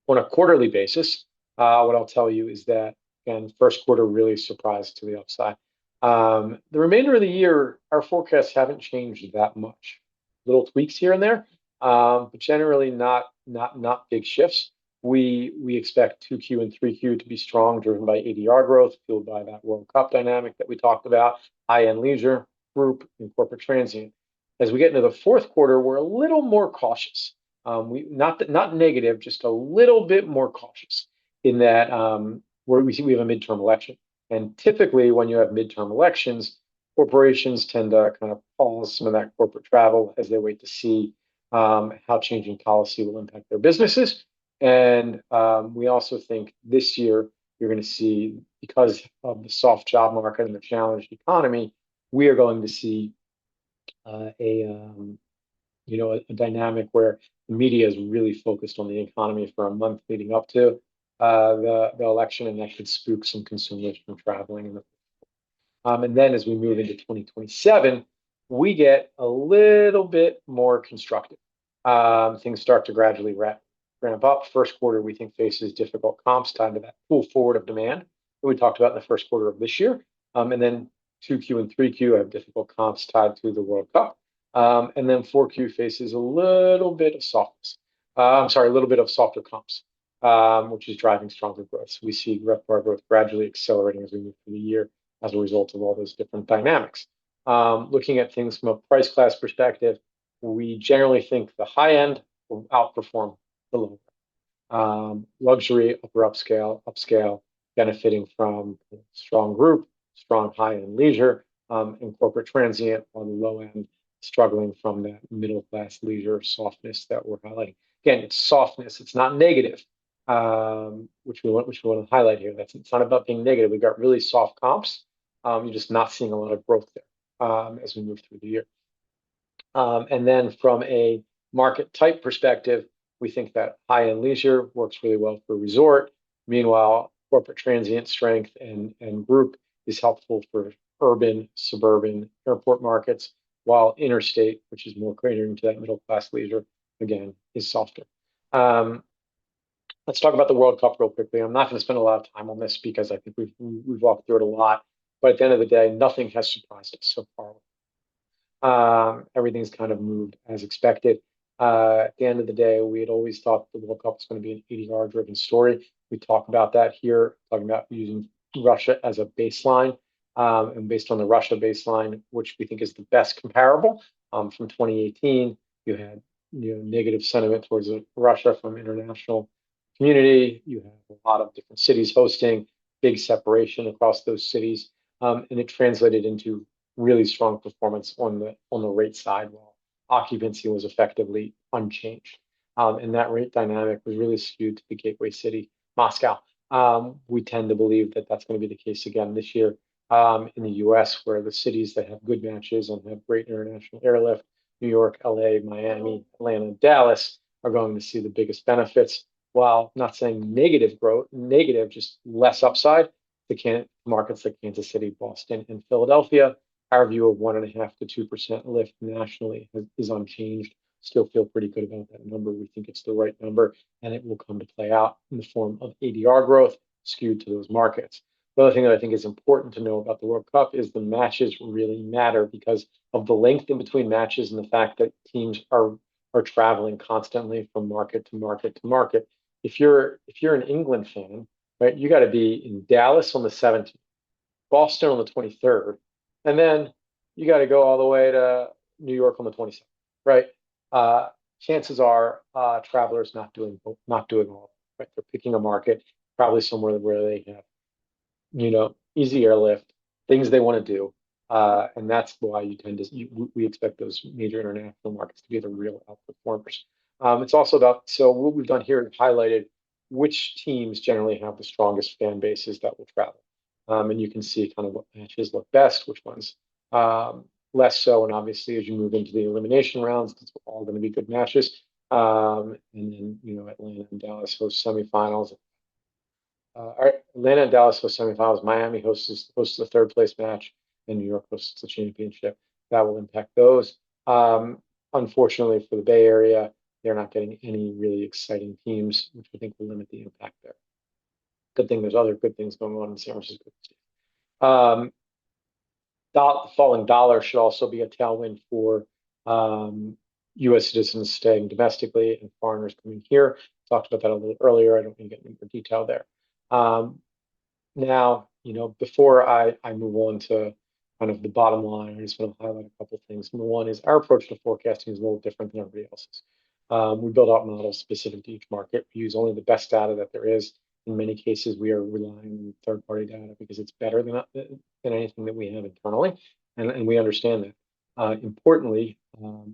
a quarterly basis, what I'll tell you is that, again, first quarter really surprised to the upside. The remainder of the year, our forecasts haven't changed that much. Little tweaks here and there, but generally not big shifts. We expect 2Q and 3Q to be strong, driven by ADR growth, fueled by that World Cup dynamic that we talked about, high-end leisure, group, and corporate transient. As we get into the fourth quarter, we're a little more cautious. Not negative, just a little bit more cautious in that where we have a midterm election. And typically, when you have midterm elections, corporations tend to kind of pause some of that corporate travel as they wait to see how changing policy will impact their businesses. And we also think this year you're going to see, because of the soft job market and the challenged economy, we are going to see a dynamic where the media is really focused on the economy for a month leading up to the election, and that could spook some consumers from traveling. And then as we move into 2027, we get a little bit more constructive. Things start to gradually ramp up. First quarter, we think, faces difficult comps tied to that pull forward of demand that we talked about in the first quarter of this year. And then 2Q and 3Q have difficult comps tied to the World Cup. And then 4Q faces a little bit of softness. A little bit of softer comps, which is driving stronger growth. So we see RevPAR growth gradually accelerating as we move through the year as a result of all those different dynamics. Looking at things from a price class perspective, we generally think the high end will outperform the low end. Luxury, upscale, benefiting from strong group, strong high-end leisure, and corporate transient, while the low end struggling from that middle class leisure softness that we're highlighting. Again, it's softness, it's not negative, which we want to highlight here. It's not about being negative. We've got really soft comps. You're just not seeing a lot of growth there as we move through the year. And then from a market type perspective, we think that high-end leisure works really well for resort. Meanwhile, corporate transient strength and group is helpful for urban, suburban, airport markets, while interstate, which is more catering to that middle class leisure, again, is softer. Let's talk about the World Cup real quickly. I'm not going to spend a lot of time on this because I think we've walked through it a lot. But at the end of the day, nothing has surprised us so far. Everything's kind of moved as expected. At the end of the day, we had always thought the World Cup was going to be an ADR driven story. We talk about that here, talking about using Russia as a baseline. And based on the Russia baseline, which we think is the best comparable from 2018, you had negative sentiment towards Russia from international community. You have a lot of different cities hosting, big separation across those cities, and it translated into really strong performance on the rate side, while occupancy was effectively unchanged. And that rate dynamic was really skewed to the gateway city, Moscow. We tend to believe that that's going to be the case again this year in the U.S., where the cities that have good matches and have great international airlift, New York, LA, Miami, Atlanta, Dallas, are going to see the biggest benefits. While not saying negative growth, negative, just less upside, the markets like Kansas City, Boston, and Philadelphia, our view of 1.5% to 2% lift nationally is unchanged. Still feel pretty good about that number. We think it's the right number, and it will come to play out in the form of ADR growth skewed to those markets. The other thing that I think is important to know about the World Cup is the matches really matter because of the length in between matches and the fact that teams are traveling constantly from market to market to market. If you're an England fan, right, you got to be in Dallas on the 17th, Boston on the 23rd, and then you got to go all the way to New York on the 27th, right? Chances are travelers not doing all, right? They're picking a market, probably somewhere where they have, easy airlift, things they want to do. And that's why we expect those major international markets to be the real outperformers. It's also about, so what we've done here is highlighted which teams generally have the strongest fan bases that will travel. And you can see kind of what matches look best, which ones less so. And obviously, as you move into the elimination rounds, it's all going to be good matches. And then, Atlanta and Dallas host semifinals. Atlanta and Dallas host semifinals. Miami hosts the third place match, and New York hosts the championship. That will impact those. Unfortunately for the Bay Area, they're not getting any really exciting teams, which I think will limit the impact there. Good thing there's other good things going on in San Francisco. Falling dollar should also be a tailwind for U.S. citizens staying domestically and foreigners coming here. Talked about that a little earlier. I don't want to get into more detail there. Now, before I move on to kind of the bottom line, I just want to highlight a couple of things. Number one is our approach to forecasting is a little different than everybody else's. We build out models specific to each market. We use only the best data that there is. In many cases, we are relying on third-party data because it's better than anything that we have internally, and we understand that. Importantly,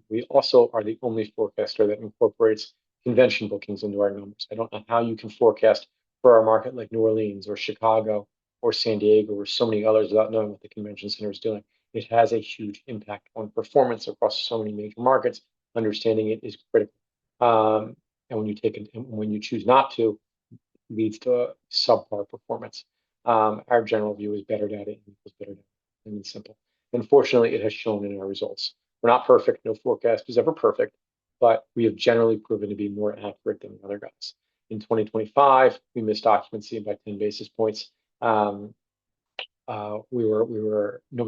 we also are the only forecaster that incorporates convention bookings into our numbers. I don't know how you can forecast for a market like New Orleans or Chicago or San Diego or so many others without knowing what the convention center is doing. It has a huge impact on performance across so many major markets. Understanding it is critical. And when you choose not to, leads to a subpar performance. Our general view is better data equals better data. I mean, simple. Unfortunately, it has shown in our results. We're not perfect. No forecast is ever perfect, but we have generally proven to be more accurate than the other guys. In 2025, we missed occupancy by 10 basis points. Nobody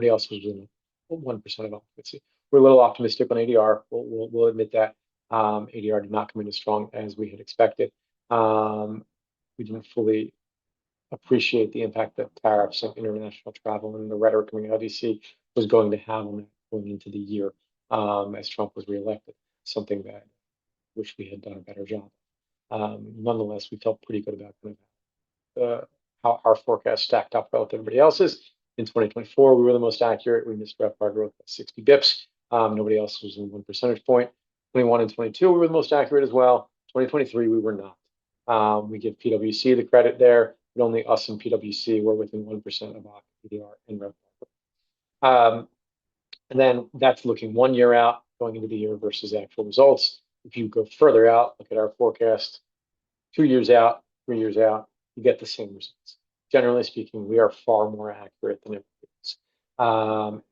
else was within 1% of occupancy. We're a little optimistic on ADR. We'll admit that. ADR did not come in as strong as we had expected. We didn't fully appreciate the impact that tariffs and international travel and the rhetoric coming out of DC was going to have on that going into the year as Trump was reelected. Something that I wish we had done a better job. Nonetheless, we felt pretty good about kind of how our forecast stacked up relative to everybody else's. In 2024, we were the most accurate. We missed RevPAR growth by 60 bips. Nobody else was in 1 percentage point. 21 and 22, we were the most accurate as well. 2023, we were not. We give PwC the credit there, but only us and PwC were within 1% of ADR and RevPAR. And then that's looking 1 year out, going into the year versus actual results. If you go further out, look at our forecast, 2 years out, 3 years out, you get the same results. Generally speaking, we are far more accurate than everybody else.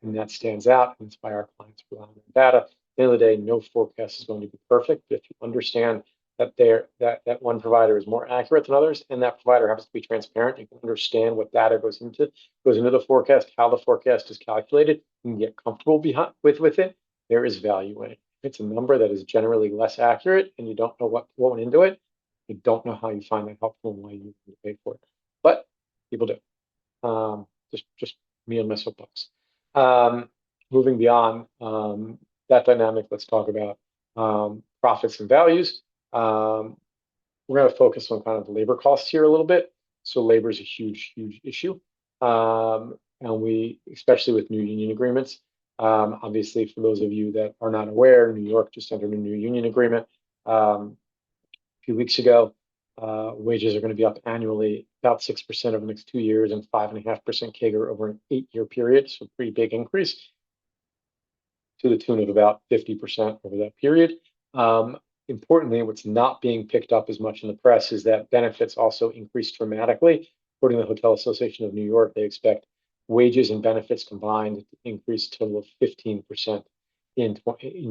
And that stands out, and it's why our clients rely on data. At the end of the day, no forecast is going to be perfect, but if you understand that that one provider is more accurate than others, and that provider happens to be transparent, you can understand what data goes into the forecast, how the forecast is calculated, and get comfortable with it, there is value in it. If it's a number that is generally less accurate and you don't know what went into it, you don't know how you find that helpful and why you need to pay for it. But people do. Just me and my soapbox. Moving beyond that dynamic, let's talk about profits and values. We're going to focus on kind of labor costs here a little bit. So labor is a huge, huge issue. And we, especially with new union agreements, obviously for those of you that are not aware, New York just entered a new union agreement a few weeks ago. Wages are going to be up annually about 6% over the next 2 years and 5.5% CAGR over an 8-year period. So pretty big increase to the tune of about 50% over that period. Importantly, what's not being picked up as much in the press is that benefits also increased dramatically. According to the Hotel Association of New York, they expect wages and benefits combined to increase a total of 15% in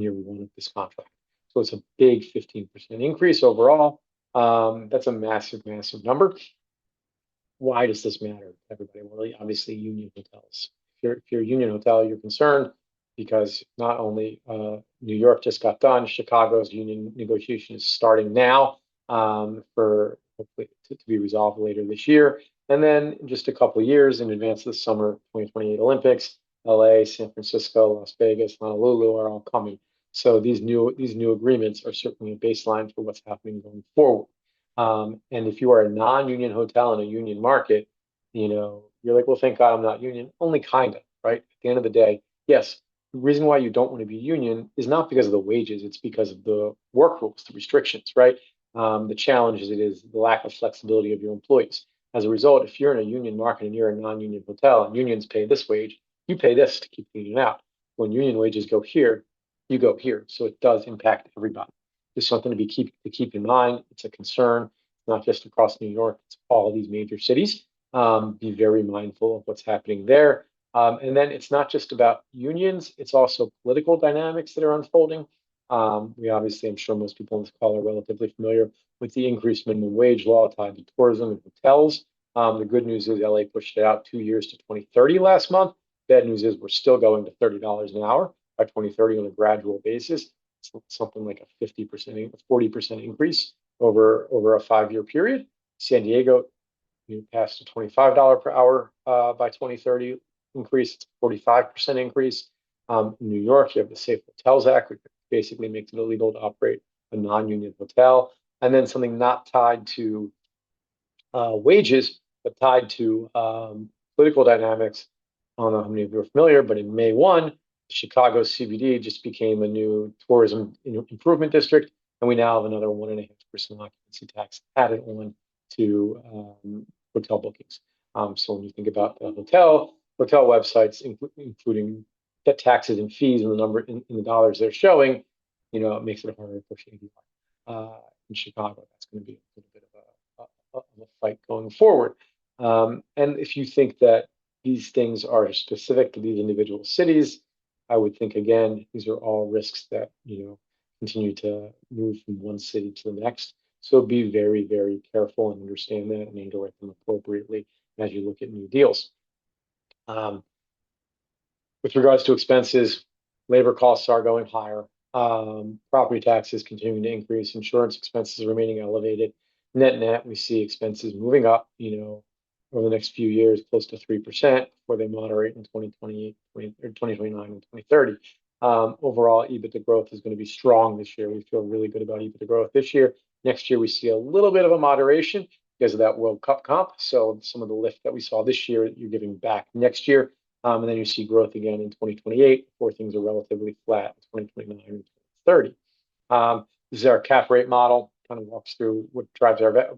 year one of this contract. So it's a big 15% increase overall. That's a massive, massive number. Why does this matter, everybody? Well, obviously, union hotels. If you're a union hotel, you're concerned because not only New York just got done, Chicago's union negotiation is starting now for hopefully to be resolved later this year. And then just a couple of years in advance of the summer 2028 Olympics, LA, San Francisco, Las Vegas, Honolulu are all coming. So these new agreements are certainly a baseline for what's happening going forward. And if you are a non-union hotel in a union market, you're like, well, thank God I'm not union. Only kind of, right? At the end of the day, yes, the reason why you don't want to be union is not because of the wages, it's because of the work rules, the restrictions, right? The challenge is the lack of flexibility of your employees. As a result, if you're in a union market and you're a non-union hotel and unions pay this wage, you pay this to keep the union out. When union wages go here, you go here. So it does impact everybody. Just something to keep in mind. It's a concern, not just across New York, it's all of these major cities. Be very mindful of what's happening there. And then it's not just about unions, it's also political dynamics that are unfolding. We obviously, I'm sure most people on this call are relatively familiar with the increased minimum wage law tied to tourism and hotels. The good news is LA pushed it out 2 years to 2030 last month. Bad news is we're still going to $30 an hour by 2030 on a gradual basis. It's something like a 50%, 40% increase over a 5-year period. San Diego passed a $25 per hour by 2030 increase. It's a 45% increase. In New York, you have the Safe Hotels Act, which basically makes it illegal to operate a non-union hotel. And then something not tied to wages, but tied to political dynamics. I don't know how many of you are familiar, but in May 1, Chicago CBD just became a new tourism improvement district, and we now have another 1.5% occupancy tax added on to hotel bookings. So when you think about the hotel websites, including the taxes and fees and the number in the dollars they're showing, it makes it harder to push ADR. In Chicago, that's going to be a little bit of a fight going forward. And if you think that these things are specific to these individual cities, I would think, again, these are all risks that, continue to move from one city to the next. So be very, very careful and understand that and underwrite them appropriately as you look at new deals. With regards to expenses, labor costs are going higher. Property taxes continuing to increase. Insurance expenses remaining elevated. Net, we see expenses moving up, over the next few years, close to 3% before they moderate in 2028, 2029, and 2030. Overall, EBITDA growth is going to be strong this year. We feel really good about EBITDA growth this year. Next year, we see a little bit of a moderation because of that World Cup comp. So some of the lift that we saw this year, you're giving back next year. And then you see growth again in 2028 before things are relatively flat in 2029 and 2030. This is our cap rate model, kind of walks through what drives our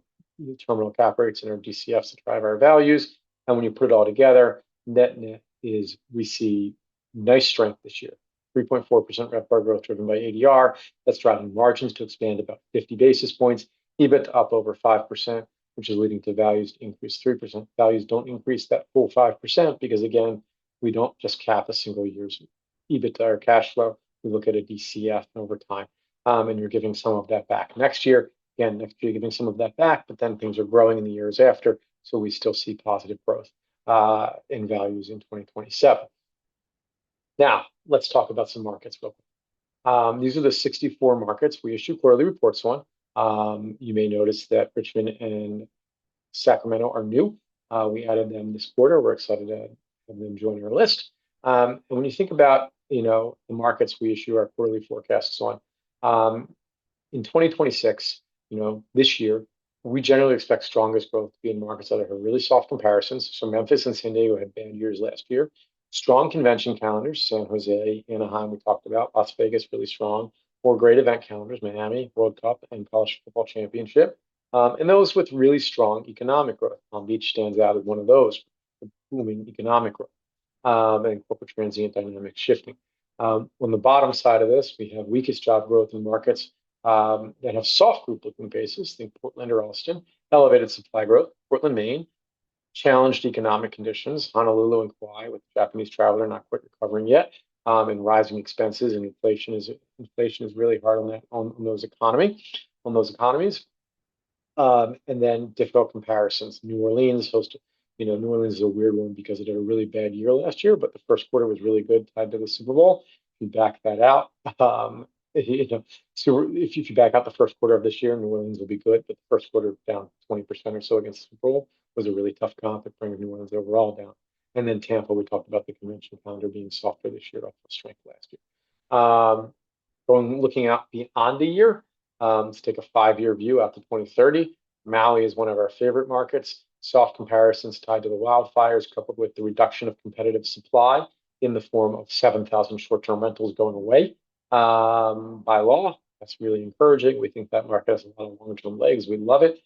terminal cap rates and our DCFs to drive our values. And when you put it all together, net is we see nice strength this year. 3.4% RevPAR growth driven by ADR. That's driving margins to expand about 50 basis points. EBIT up over 5%, which is leading to values to increase 3%. Values don't increase that full 5% because, again, we don't just cap a single year's EBITDA or cash flow. We look at a DCF over time, and you're giving some of that back next year. Again, next year, giving some of that back, but then things are growing in the years after. So we still see positive growth in values in 2027. Now, let's talk about some markets real quick. These are the 64 markets we issue quarterly reports on. You may notice that Richmond and Sacramento are new. We added them this quarter. We're excited to have them join our list. And when you think about, the markets we issue our quarterly forecasts on, in 2026, this year, we generally expect strongest growth to be in markets that have really soft comparisons. So Memphis and San Diego had bad years last year. Strong convention calendars, San Jose, Anaheim, we talked about. Las Vegas, really strong. 4 great event calendars, Miami, World Cup, and College Football Championship. And those with really strong economic growth. Palm Beach stands out as one of those, booming economic growth, and corporate transient dynamics shifting. On the bottom side of this, we have weakest job growth in markets that have soft group booking bases, think Portland or Austin, elevated supply growth, Portland, Maine, challenged economic conditions, Honolulu and Kauai, with the Japanese traveler not quite recovering yet, and rising expenses and inflation is really hard on those economies. And then difficult comparisons. New Orleans New Orleans is a weird one because it had a really bad year last year, but the first quarter was really good tied to the Super Bowl. If you back that out, so if you back out the first quarter of this year, New Orleans will be good, but the first quarter down 20% or so against the Super Bowl was a really tough comp that brings New Orleans overall down. And then Tampa, we talked about the convention calendar being softer this year off the strength last year. Looking out beyond the year, let's take a 5-year view out to 2030. Maui is one of our favorite markets. Soft comparisons tied to the wildfires, coupled with the reduction of competitive supply in the form of 7,000 short-term rentals going away by law. That's really encouraging. We think that market has a lot of long-term legs. We love it.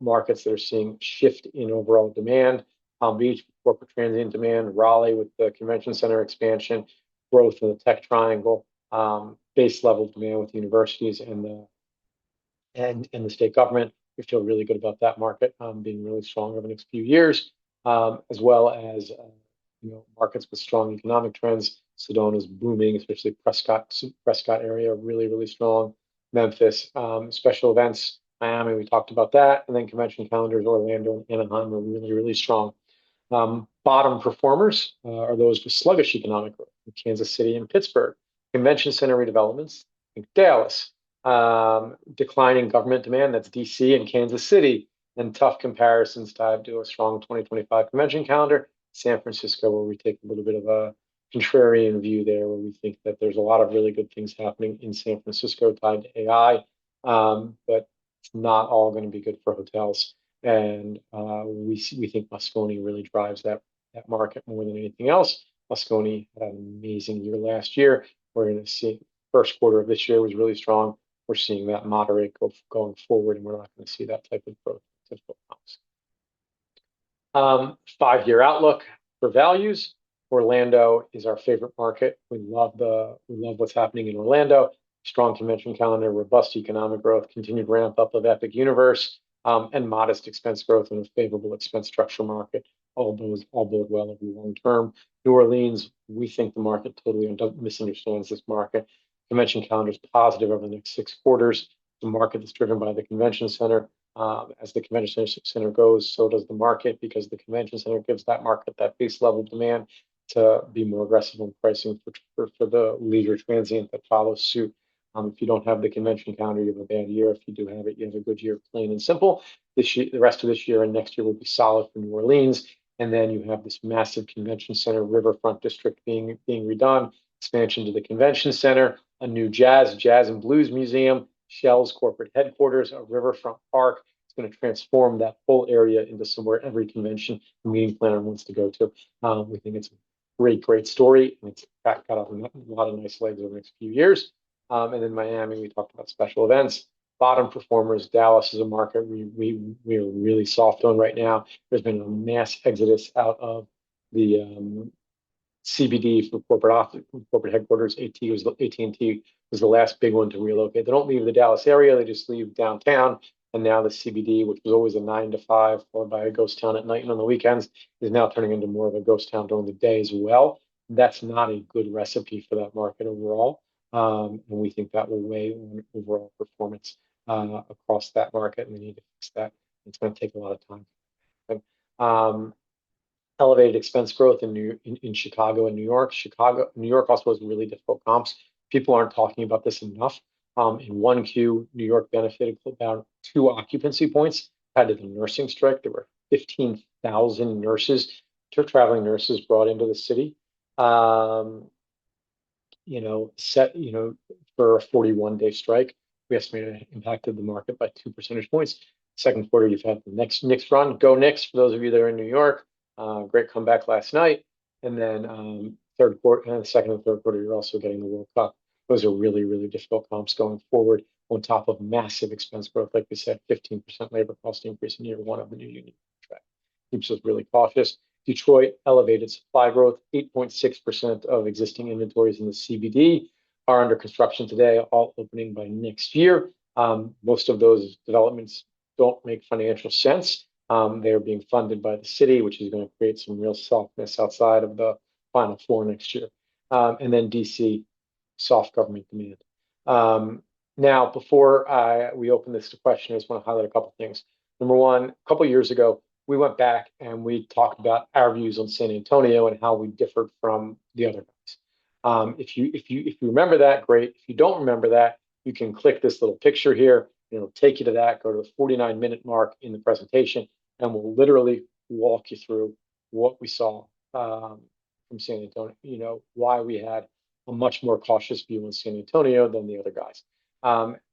Markets that are seeing shift in overall demand. Palm Beach, corporate transient demand. Raleigh with the convention center expansion, growth in the tech triangle, base level demand with universities and the state government. We feel really good about that market being really strong over the next few years, as well as markets with strong economic trends. Sedona's booming, especially Prescott area, really, really strong. Memphis, special events. Miami, we talked about that. And then convention calendars, Orlando and Anaheim are really, really strong. Bottom performers are those with sluggish economic growth in Kansas City and Pittsburgh. Convention center redevelopments, think Dallas. Declining government demand, that's DC and Kansas City, and tough comparisons tied to a strong 2025 convention calendar. San Francisco, where we take a little bit of a contrarian view there, where we think that there's a lot of really good things happening in San Francisco tied to AI, but it's not all going to be good for hotels. And we think Moscone really drives that market more than anything else. Moscone had an amazing year last year. We're going to see first quarter of this year was really strong. We're seeing that moderate going forward, and we're not going to see that type of growth in typical comps. 5-year outlook for values. Orlando is our favorite market. We love what's happening in Orlando. Strong convention calendar, robust economic growth, continued ramp up of Epic Universe, and modest expense growth in a favorable expense structure market. All bode well over the long term. New Orleans, we think the market totally misunderstands this market. Convention calendar is positive over the next 6 quarters. The market is driven by the convention center. As the convention center goes, so does the market, because the convention center gives that market that base level demand to be more aggressive on pricing for the leisure transient that follows suit. If you don't have the convention calendar, you have a bad year. If you do have it, you have a good year, plain and simple. This year, the rest of this year and next year will be solid for New Orleans. And then you have this massive convention center, riverfront district being redone, expansion to the convention center, a new jazz and blues museum, Shell's corporate headquarters, a riverfront park. It's going to transform that whole area into somewhere every convention and meeting planner wants to go to. We think it's a great story, and it's got a lot of nice legs over the next few years. And then Miami, we talked about special events. Bottom performers, Dallas is a market we are really soft on right now. There's been a mass exodus out of the CBD for corporate headquarters. AT&T was the last big one to relocate. They don't leave the Dallas area; they just leave downtown. And now the CBD, which was always a 9 to 5, followed by a ghost town at night and on the weekends, is now turning into more of a ghost town during the day as well. That's not a good recipe for that market overall. And we think that will weigh on overall performance across that market, and we need to fix that. It's going to take a lot of time. And, elevated expense growth in Chicago and New York. New York also has really difficult comps. People aren't talking about this enough. In 1Q, New York benefited about 2 occupancy points tied to the nursing strike. There were 15,000 nurses, traveling nurses brought into the city. For a 41-day strike. We estimated it impacted the market by 2 percentage points. Second quarter, you've had the next Knicks run. Go Knicks for those of you that are in New York. Great comeback last night. And then third quarter, second and third quarter, you're also getting the World Cup. Those are really difficult comps going forward on top of massive expense growth. Like we said, 15% labor cost increase in year one of the new union contract. Keeps us really cautious. Detroit, elevated supply growth, 8.6% of existing inventories in the CBD are under construction today, all opening by next year. Most of those developments don't make financial sense. They are being funded by the city, which is going to create some real softness outside of the final floor next year. And then DC, soft government demand. Now, before we open this to questions, I just want to highlight a couple of things. Number one, a couple of years ago, we went back and we talked about our views on San Antonio and how we differed from the other guys. If you remember that, great. If you don't remember that, you can click this little picture here. It'll take you to that. Go to the 49-minute mark in the presentation, and we'll literally walk you through what we saw from San Antonio. Why we had a much more cautious view on San Antonio than the other guys.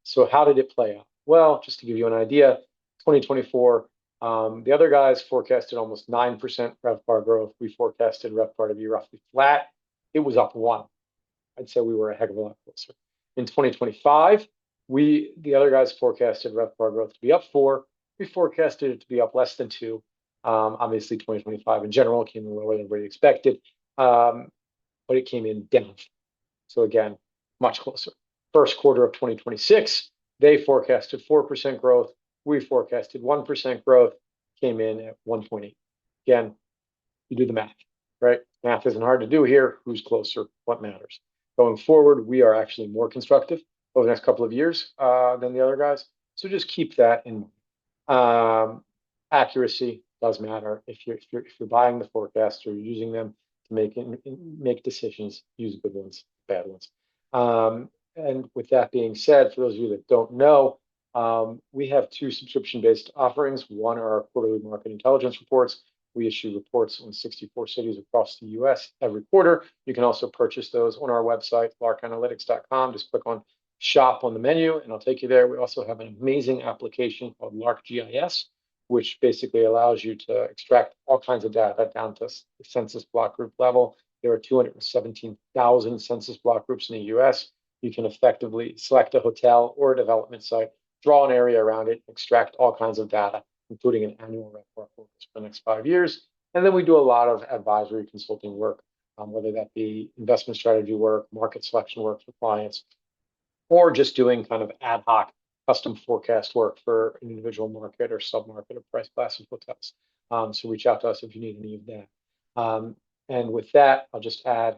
So how did it play out? Well, just to give you an idea, 2024. The other guys forecasted almost 9% RevPAR growth. We forecasted RevPAR to be roughly flat. It was up 1. I'd say we were a heck of a lot closer. In 2025, the other guys forecasted RevPAR growth to be up 4. We forecasted it to be up less than 2. Obviously, 2025 in general came in lower than we expected, but it came in down. So again, much closer. First quarter of 2026, they forecasted 4% growth. We forecasted 1% growth, came in at 1.8. Again, you do the math, right? Math isn't hard to do here. Who's closer? What matters? Going forward, we are actually more constructive over the next couple of years than the other guys. So just keep that in mind. Accuracy does matter. If you're buying the forecast or you're using them to make decisions, use good ones, bad ones. And with that being said, for those of you that don't know, we have 2 subscription-based offerings. One are our quarterly market intelligence reports. We issue reports on 64 cities across the US every quarter. You can also purchase those on our website, larkanalytics.com. Just click on shop on the menu and I'll take you there. We also have an amazing application called LARC GIS, which basically allows you to extract all kinds of data down to the census block group level. There are 217,000 census block groups in the US. You can effectively select a hotel or a development site, draw an area around it, extract all kinds of data, including an annual RevPAR focus for the next 5 years. And then we do a lot of advisory consulting work, whether that be investment strategy work, market selection work for clients, or just doing kind of ad hoc custom forecast work for an individual market or sub-market or price class of hotels. So reach out to us if you need any of that. And with that, I'll just add,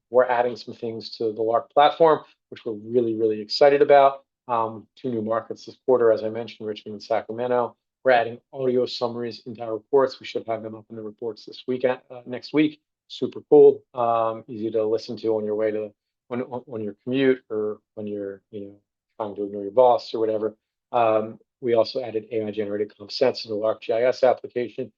we're adding some things to the LARC platform, which we're really excited about. 2 new markets this quarter, as I mentioned, Richmond and Sacramento. We're adding audio summaries into our reports. We should have them up in the reports this weekend, next week. Super cool, easy to listen to on your way to when you commute or when you're, trying to ignore your boss or whatever. We also added AI generated comp sets to the LARC GIS application.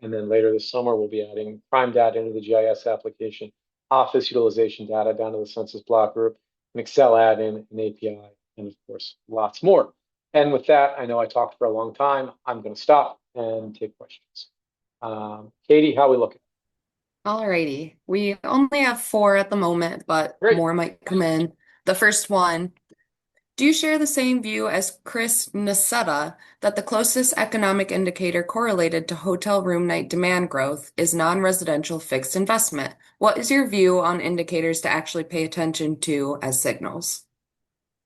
And then later this summer, we'll be adding prime data into the GIS application, office utilization data down to the census block group, an Excel add-in, an API, and of course, lots more. And with that, I know I talked for a long time. I'm going to stop and take questions. Katie, how are we looking? Alrighty. We only have four at the moment, but Great. more might come in. The first one, do you share the same view as Chris Nassetta that the closest economic indicator correlated to hotel room night demand growth is non-residential fixed investment? What is your view on indicators to actually pay attention to as signals?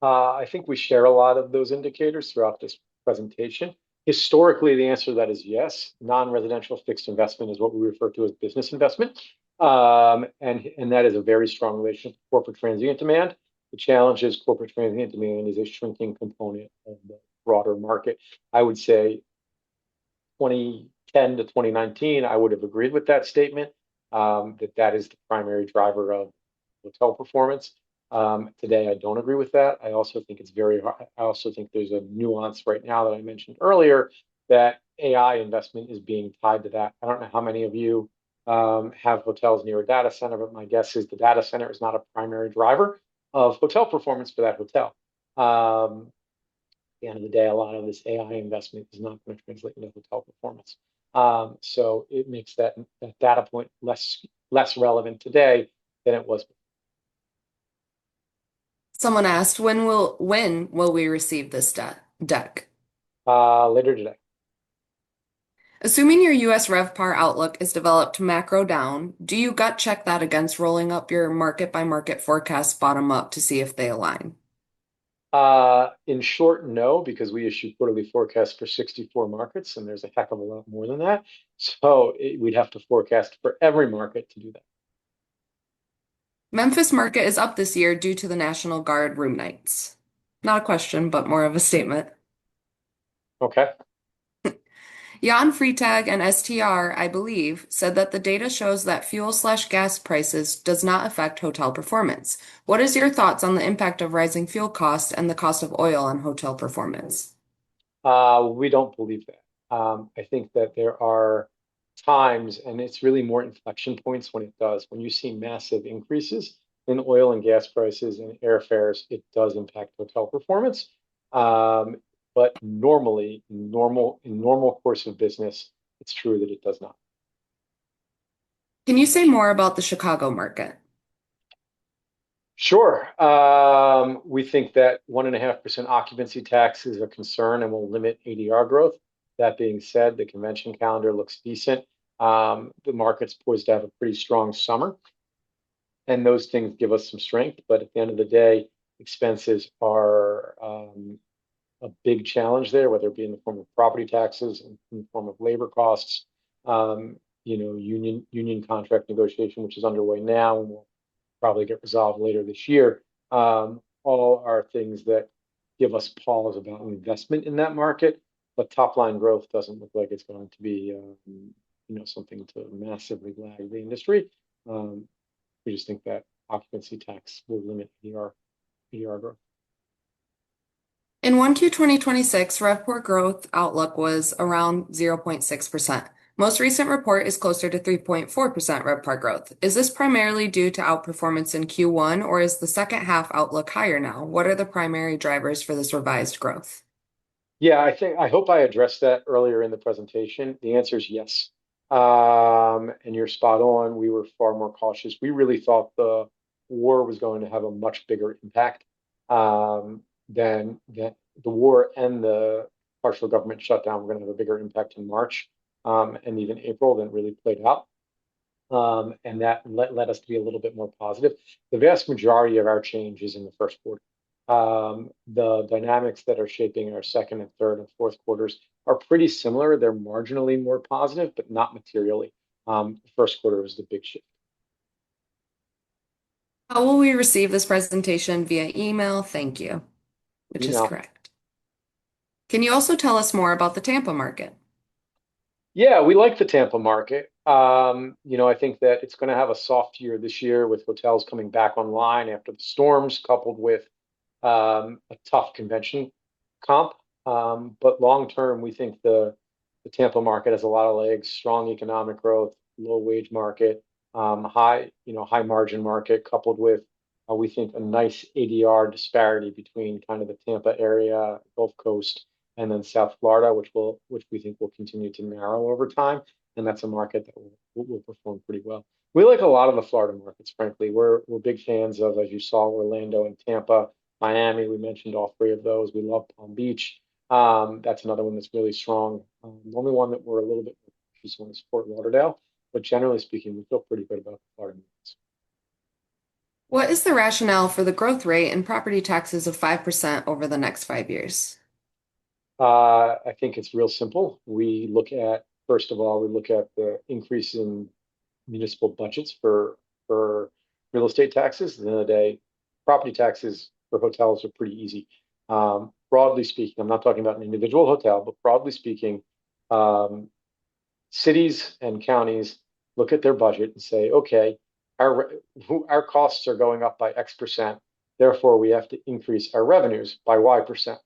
I think we share a lot of those indicators throughout this presentation. Historically, the answer to that is yes. Non-residential fixed investment is what we refer to as business investment. And that is a very strong relation to corporate transient demand. The challenge is corporate transient demand is a shrinking component of the broader market. I would say 2010 to 2019, I would have agreed with that statement, that is the primary driver of hotel performance. Today, I don't agree with that. I also think it's very hard. I also think there's a nuance right now that I mentioned earlier that AI investment is being tied to that. I don't know how many of you have hotels near a data center, but my guess is the data center is not a primary driver of hotel performance for that hotel. The end of the day, a lot of this AI investment is not going to translate into hotel performance. So it makes that data point less relevant today than it was. Someone asked, when will we receive this deck? Later today. Assuming your US RevPAR outlook is developed macro down, do you gut check that against rolling up your market by market forecasts bottom up to see if they align? In short, no, because we issue quarterly forecasts for 64 markets, and there's a heck of a lot more than that. So we'd have to forecast for every market to do that. Memphis market is up this year due to the National Guard room nights. Not a question, but more of a statement. Okay. Jan Freitag and STR, I believe, said that the data shows that fuel/gas prices does not affect hotel performance. What is your thoughts on the impact of rising fuel costs and the cost of oil on hotel performance? We don't believe that. I think that there are times, and it's really more inflection points when it does. When you see massive increases in oil and gas prices and airfares, it does impact hotel performance. Um, but normally, in normal course of business, it's true that it does not. Can you say more about the Chicago market? Sure. We think that 1.5% occupancy tax is a concern and will limit ADR growth. That being said, the convention calendar looks decent. The market's poised to have a pretty strong summer, and those things give us some strength. But at the end of the day, expenses are a big challenge there, whether it be in the form of property taxes, in the form of labor costs, union contract negotiation, which is underway now and will probably get resolved later this year. All are things that give us pause about investment in that market, but top line growth doesn't look like it's going to be, something to massively lag the industry. We just think that occupancy tax will limit ADR growth. In 1Q 2026, RevPAR growth outlook was around 0.6%. Most recent report is closer to 3.4% RevPAR growth. Is this primarily due to outperformance in Q1, or is the second half outlook higher now? What are the primary drivers for this revised growth? Yeah, I hope I addressed that earlier in the presentation. The answer is yes. And you're spot on. We were far more cautious. We really thought the war was going to have a much bigger impact than the war and the partial government shutdown were going to have a bigger impact in March and even April than really played out. And that led us to be a little bit more positive. The vast majority of our change is in the first quarter. The dynamics that are shaping our second and third and fourth quarters are pretty similar. They're marginally more positive, but not materially. The first quarter was the big shift. How will we receive this presentation via email? Thank you, which is Email. correct. Can you also tell us more about the Tampa market? Yeah, we like the Tampa market. I think that it's going to have a soft year this year with hotels coming back online after the storms, coupled with a tough convention comp. But long term, we think the Tampa market has a lot of legs, strong economic growth, low wage market, high margin market, coupled with we think a nice ADR disparity between kind of the Tampa area, Gulf Coast, and then South Florida, which we think will continue to narrow over time. And that's a market that will perform pretty well. We like a lot of the Florida markets, frankly. We're big fans of, as you saw, Orlando and Tampa. Miami, we mentioned all three of those. We love Palm Beach. That's another one that's really strong. The only one that we're a little bit more cautious on is Fort Lauderdale, but generally speaking, we feel pretty good about the Florida markets. What is the rationale for the growth rate in property taxes of 5% over the next 5 years? I think it's real simple. First of all, we look at the increase in municipal budgets for real estate taxes. At the end of the day, property taxes for hotels are pretty easy. Broadly speaking, I'm not talking about an individual hotel, but broadly speaking, um, cities and counties look at their budget and say, okay, our our costs are going up by X%, therefore we have to increase our revenues by Y%.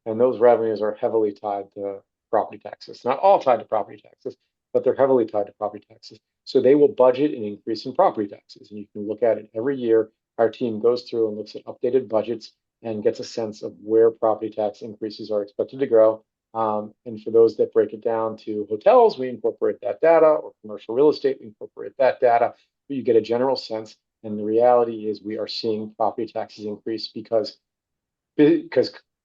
And those revenues are heavily tied to property taxes. Not all tied to property taxes, but they're heavily tied to property taxes. So they will budget an increase in property taxes. And you can look at it every year. Our team goes through and looks at updated budgets and gets a sense of where property tax increases are expected to grow. And for those that break it down to hotels, we incorporate that data, or commercial real estate, we incorporate that data. But you get a general sense. And the reality is we are seeing property taxes increase because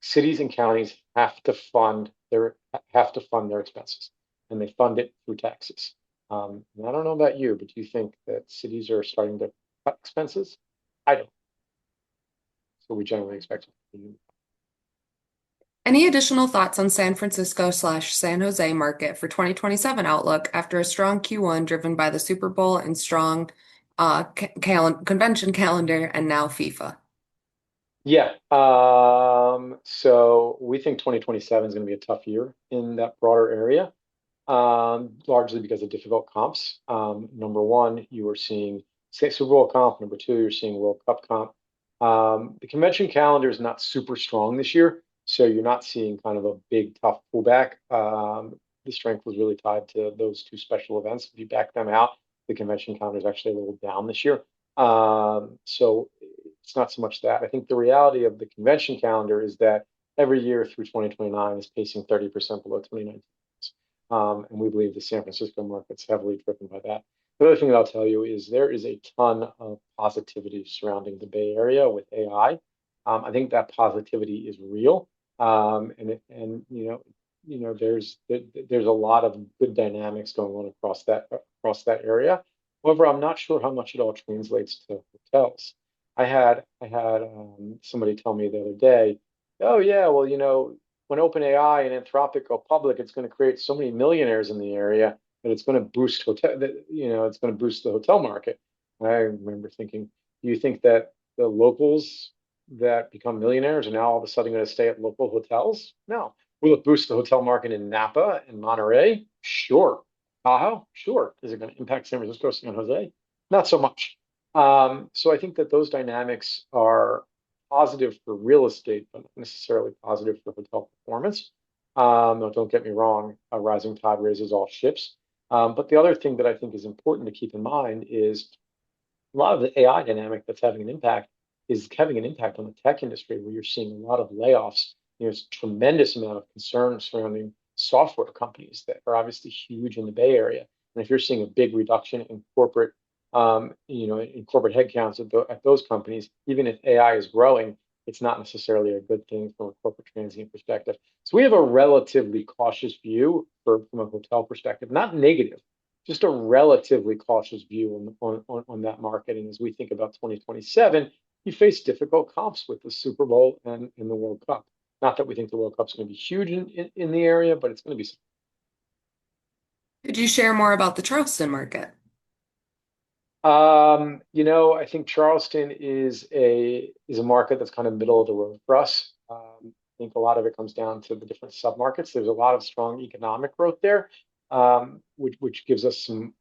cities and counties have to fund their expenses, and they fund it through taxes. And I don't know about you, but do you think that cities are starting to cut expenses? I don't. So we generally expect. Any additional thoughts on San Francisco/San Jose market for 2027 outlook after a strong Q1 driven by the Super Bowl and strong convention calendar and now FIFA? Yeah. So we think 2027 is going to be a tough year in that broader area, largely because of difficult comps. Number one, you are seeing Super Bowl comp. Number two, you're seeing World Cup comp. The convention calendar is not super strong this year, so you're not seeing kind of a big, tough pullback. The strength was really tied to those two special events. If you back them out, the convention calendar is actually a little down this year. So it's not so much that. I think the reality of the convention calendar is that every year through 2029 is pacing 30% below 2019. And we believe the San Francisco market's heavily driven by that. The other thing that I'll tell you is there is a ton of positivity surrounding the Bay Area with AI. I think that positivity is real, and there's a lot of good dynamics going on across that area. However, I'm not sure how much it all translates to hotels. I had somebody tell me the other day, oh yeah, well, when OpenAI and Anthropic go public, it's going to create so many millionaires in the area that it's going to boost it's going to boost the hotel market. I remember thinking, do you think that the locals that become millionaires are now all of a sudden going to stay at local hotels? No. Will it boost the hotel market in Napa and Monterey? Sure. Tahoe? Sure. Is it going to impact San Francisco, San Jose? Not so much. So I think that those dynamics are positive for real estate, but not necessarily positive for hotel performance. No, don't get me wrong, a rising tide raises all ships. But the other thing that I think is important to keep in mind is a lot of the AI dynamic that's having an impact is having an impact on the tech industry, where you're seeing a lot of layoffs. There's a tremendous amount of concern surrounding software companies that are obviously huge in the Bay Area. And if you're seeing a big reduction in in corporate headcounts at those companies, even if AI is growing, it's not necessarily a good thing from a corporate transient perspective. So we have a relatively cautious view from a hotel perspective, not negative, just a relatively cautious view on that market. And as we think about 2027, you face difficult comps with the Super Bowl and the World Cup. Not that we think the World Cup's going to be huge in the area, but it's going to be. Could you share more about the Charleston market? I think Charleston is a market that's kind of middle of the road for us. I think a lot of it comes down to the different submarkets. There's a lot of strong economic growth there, which gives us some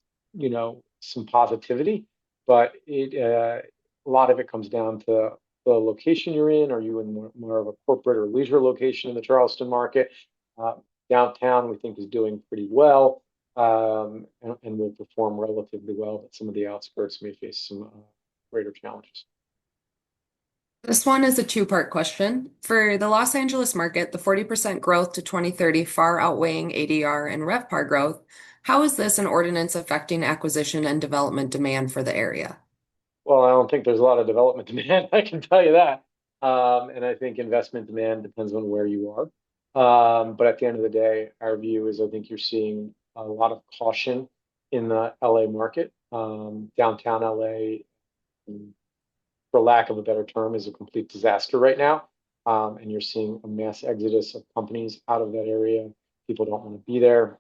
some positivity, but a lot of it comes down to the location you're in. Are you in more of a corporate or leisure location in the Charleston market? Uh, Downtown, we think, is doing pretty well, and will perform relatively well, but some of the outskirts may face some greater challenges. This one is a two-part question. For the Los Angeles market, the 40% growth to 2030 far outweighing ADR and RevPAR growth, how is this an ordinance affecting acquisition and development demand for the area? Well, I don't think there's a lot of development demand, I can tell you that. And I think investment demand depends on where you are. But at the end of the day, our view is I think you're seeing a lot of caution in the LA market. Downtown LA, for lack of a better term, is a complete disaster right now. And you're seeing a mass exodus of companies out of that area. People don't want to be there.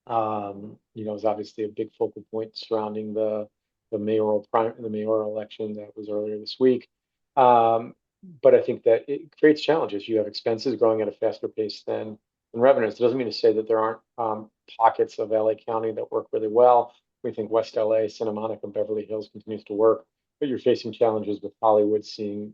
It's obviously a big focal point surrounding the mayoral election that was earlier this week. But I think that it creates challenges. You have expenses growing at a faster pace than revenues. It doesn't mean to say that there aren't pockets of LA County that work really well. We think West LA, Santa Monica, Beverly Hills continues to work, but you're facing challenges with Hollywood seeing,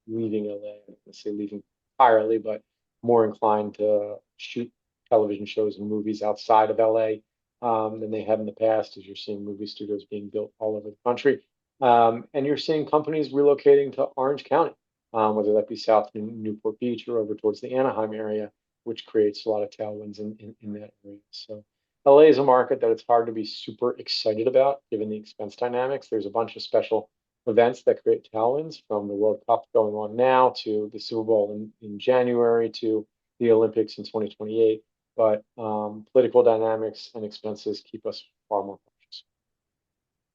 leaving LA. I don't want to say leaving entirely, but more inclined to shoot television shows and movies outside of LA than they have in the past, as you're seeing movie studios being built all over the country. And you're seeing companies relocating to Orange County, whether that be south in Newport Beach or over towards the Anaheim area, which creates a lot of tailwinds in that area. So LA is a market that it's hard to be super excited about given the expense dynamics. There's a bunch of special events that create tailwinds, from the World Cup going on now to the Super Bowl in January to the Olympics in 2028. But political dynamics and expenses keep us far more cautious.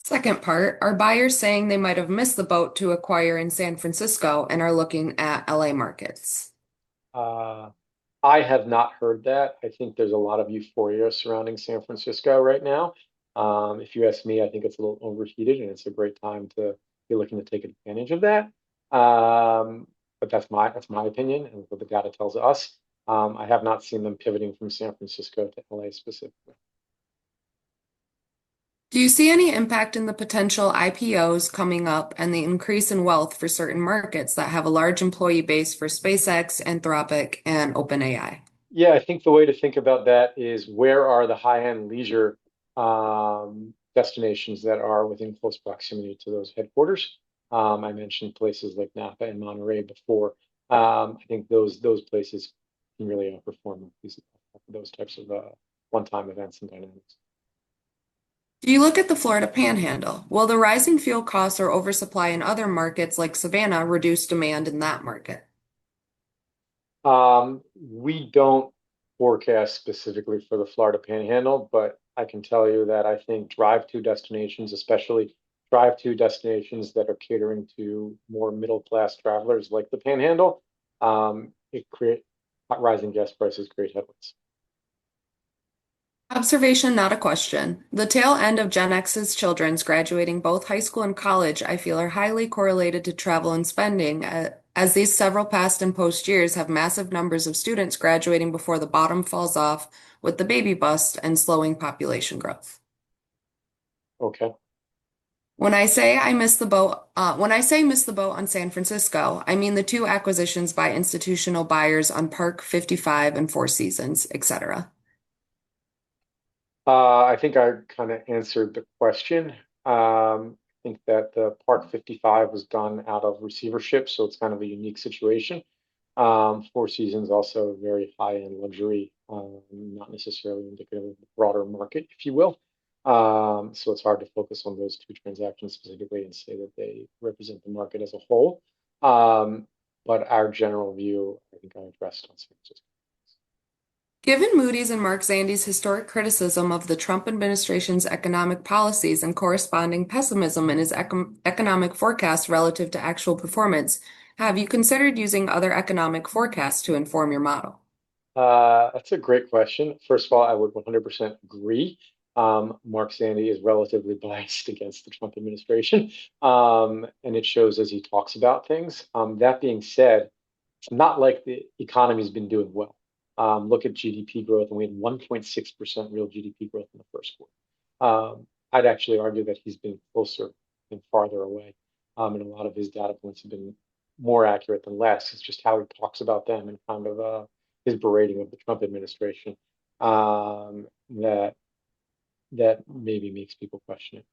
Second part, are buyers saying they might have missed the boat to acquire in San Francisco and are looking at LA markets? Uh, I have not heard that. I think there's a lot of euphoria surrounding San Francisco right now. If you ask me, I think it's a little overheated, and it's a great time to be looking to take advantage of that. But that's my opinion, and what the data tells us. I have not seen them pivoting from San Francisco to LA specifically. Do you see any impact in the potential IPOs coming up and the increase in wealth for certain markets that have a large employee base for SpaceX, Anthropic, and OpenAI? Yeah, I think the way to think about that is, where are the high-end leisure destinations that are within close proximity to those headquarters? I mentioned places like Napa and Monterey before. I think those places can really outperform those types of one-time events and dynamics. Do you look at the Florida Panhandle? Will the rising fuel costs or oversupply in other markets like Savannah reduce demand in that market? We don't forecast specifically for the Florida Panhandle, but I can tell you that I think drive-to destinations, especially drive-to destinations that are catering to more middle-class travelers like the Panhandle, it create rising gas prices create headwinds. Observation, not a question. The tail end of Gen X's children's graduating both high school and college, I feel, are highly correlated to travel and spending, as these several past and post years have massive numbers of students graduating before the bottom falls off with the baby bust and slowing population growth. Okay. When I say miss the boat on San Francisco, I mean the two acquisitions by institutional buyers on Park 55 and Four Seasons, etc. I think I kind of answered the question. I think that the Park 55 was done out of receivership, so it's kind of a unique situation. Four Seasons also very high-end luxury, not necessarily indicative of the broader market, if you will. So it's hard to focus on those two transactions specifically and say that they represent the market as a whole. But our general view, I think I addressed on San Francisco. Given Moody's and Mark Zandi's historic criticism of the Trump administration's economic policies and corresponding pessimism in his economic forecast relative to actual performance, have you considered using other economic forecasts to inform your model? That's a great question. First of all, I would 100% agree. Mark Zandi is relatively biased against the Trump administration, and it shows as he talks about things. That being said, it's not like the economy's been doing well. Look at GDP growth, and we had 1.6% real GDP growth in the first quarter. I'd actually argue that he's been closer and farther away. And a lot of his data points have been more accurate than less. It's just how he talks about them and kind of his berating of the Trump administration that maybe makes people question it.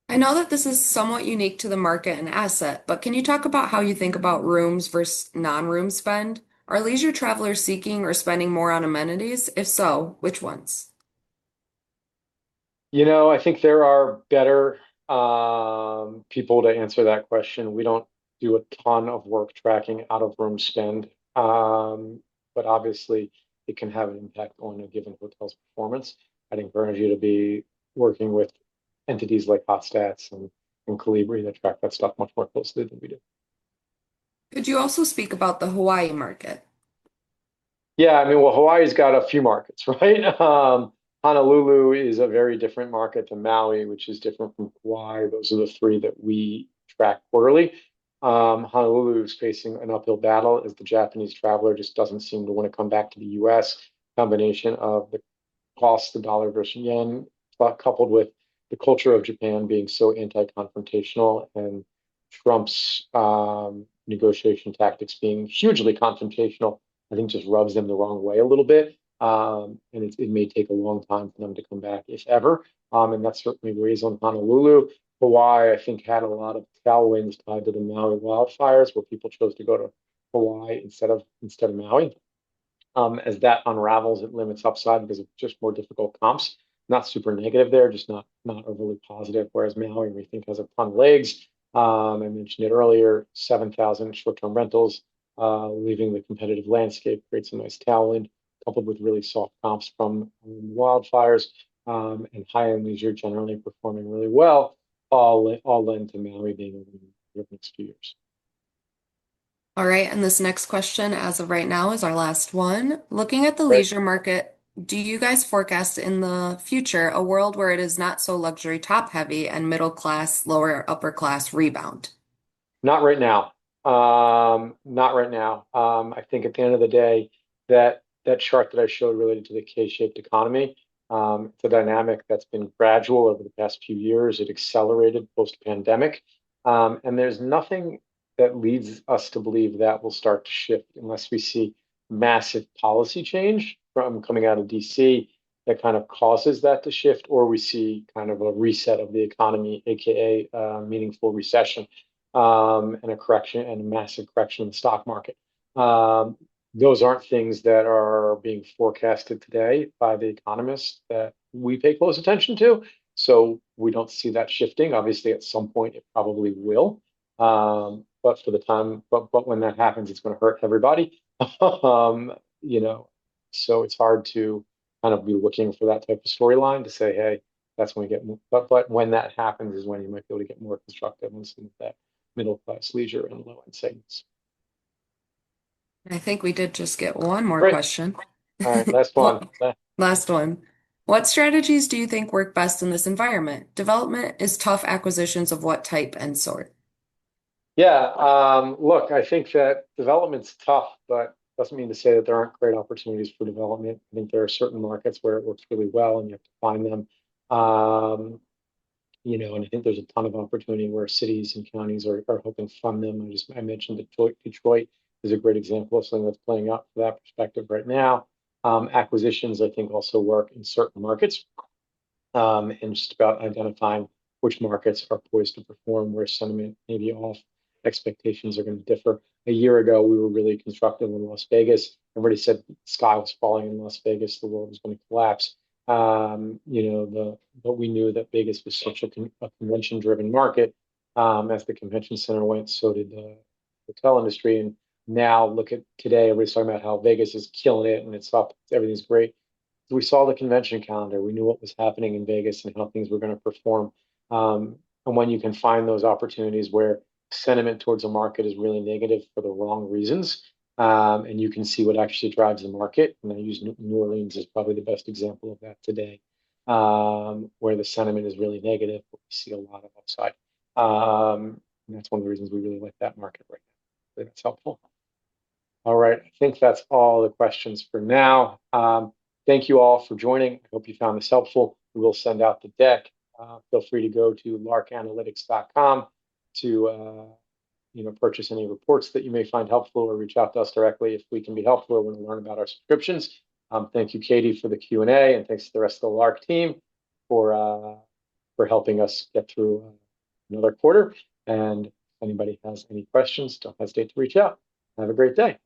I know that this is somewhat unique to the market and asset, but can you talk about how you think about rooms versus non-room spend? Are leisure travelers seeking or spending more on amenities? If so, which ones? I think there are better people to answer that question. We don't do a ton of work tracking out of room spend, but obviously it can have an impact on a given hotel's performance. I'd encourage you to be working with entities like Hotstats and Calibri that track that stuff much more closely than we do. Could you also speak about the Hawaii market? Yeah, I mean, well, Hawaii's got a few markets, right? Honolulu is a very different market than Maui, which is different from Kauai. Those are the three that we track quarterly. Honolulu is facing an uphill battle as the Japanese traveler just doesn't seem to want to come back to the US. Combination of the cost, the dollar versus yen, coupled with the culture of Japan being so anti-confrontational and Trump's negotiation tactics being hugely confrontational, I think just rubs them the wrong way a little bit. And it may take a long time for them to come back, if ever. And that certainly weighs on Honolulu. Hawaii, I think, had a lot of tailwinds tied to the Maui wildfires, where people chose to go to Hawaii instead of Maui. As that unravels, it limits upside because of just more difficult comps. Not super negative there, just not overly positive. Whereas Maui, we think has a ton of legs. I mentioned it earlier, 7,000 short-term rentals, leaving the competitive landscape creates a nice tailwind, coupled with really soft comps from wildfires and high-end leisure generally performing really well. All lend to Maui being a winner over the next few years. All right, and this next question, as of right now, is our last one. Looking at the Right. leisure market, do you guys forecast in the future a world where it is not so luxury top heavy and middle class, lower upper class rebound? Not right now. Not right now. I think at the end of the day, that chart that I showed related to the K-shaped economy, it's a dynamic that's been gradual over the past few years. It accelerated post-pandemic, and there's nothing that leads us to believe that will start to shift unless we see massive policy change from coming out of DC that kind of causes that to shift, or we see kind of a reset of the economy, aka meaningful recession and a correction and a massive correction in the stock market. Um, those aren't things that are being forecasted today by the economists that we pay close attention to. So we don't see that shifting. Obviously, at some point, it probably will. But for the time, but when that happens, it's going to hurt everybody. um, you know, so it's hard to kind of be looking for that type of storyline to say, hey, that's when we get. But when that happens is when you might be able to get more constructive on some of that middle class leisure and low end segments. I think we did just get one more Great. question. All right, last one. Well, last one. What strategies do you think work best in this environment? Development is tough acquisitions of what type and sort? Yeah, look, I think that development's tough, but doesn't mean to say that there aren't great opportunities for development. I think there are certain markets where it works really well and you have to find them. Um, and I think there's a ton of opportunity where cities and counties are helping fund them. I mentioned Detroit. Detroit is a great example of something that's playing out from that perspective right now. Acquisitions, I think, also work in certain markets, and just about identifying which markets are poised to perform, where sentiment may be off, expectations are going to differ. A year ago, we were really constructive in Las Vegas. Everybody said the sky was falling in Las Vegas, the world was going to collapse. But we knew that Vegas was such a convention-driven market. As the convention center went, so did the hotel industry. And now look at today, everybody's talking about how Vegas is killing it and it's up, everything's great. We saw the convention calendar. We knew what was happening in Vegas and how things were going to perform. And when you can find those opportunities where sentiment towards a market is really negative for the wrong reasons, and you can see what actually drives the market. And I use New Orleans as probably the best example of that today, where the sentiment is really negative, but we see a lot of upside. And that's one of the reasons we really like that market right now. I think that's helpful. All right, I think that's all the questions for now. Thank you all for joining. I hope you found this helpful. we'll send out the deck. Feel free to go to larkanalytics.com to purchase any reports that you may find helpful, or reach out to us directly if we can be helpful or want to learn about our subscriptions. Thank you, Katie, for the Q&A, and thanks to the rest of the LARC team for helping us get through another quarter. And if anybody has any questions, don't hesitate to reach out. Have a great day.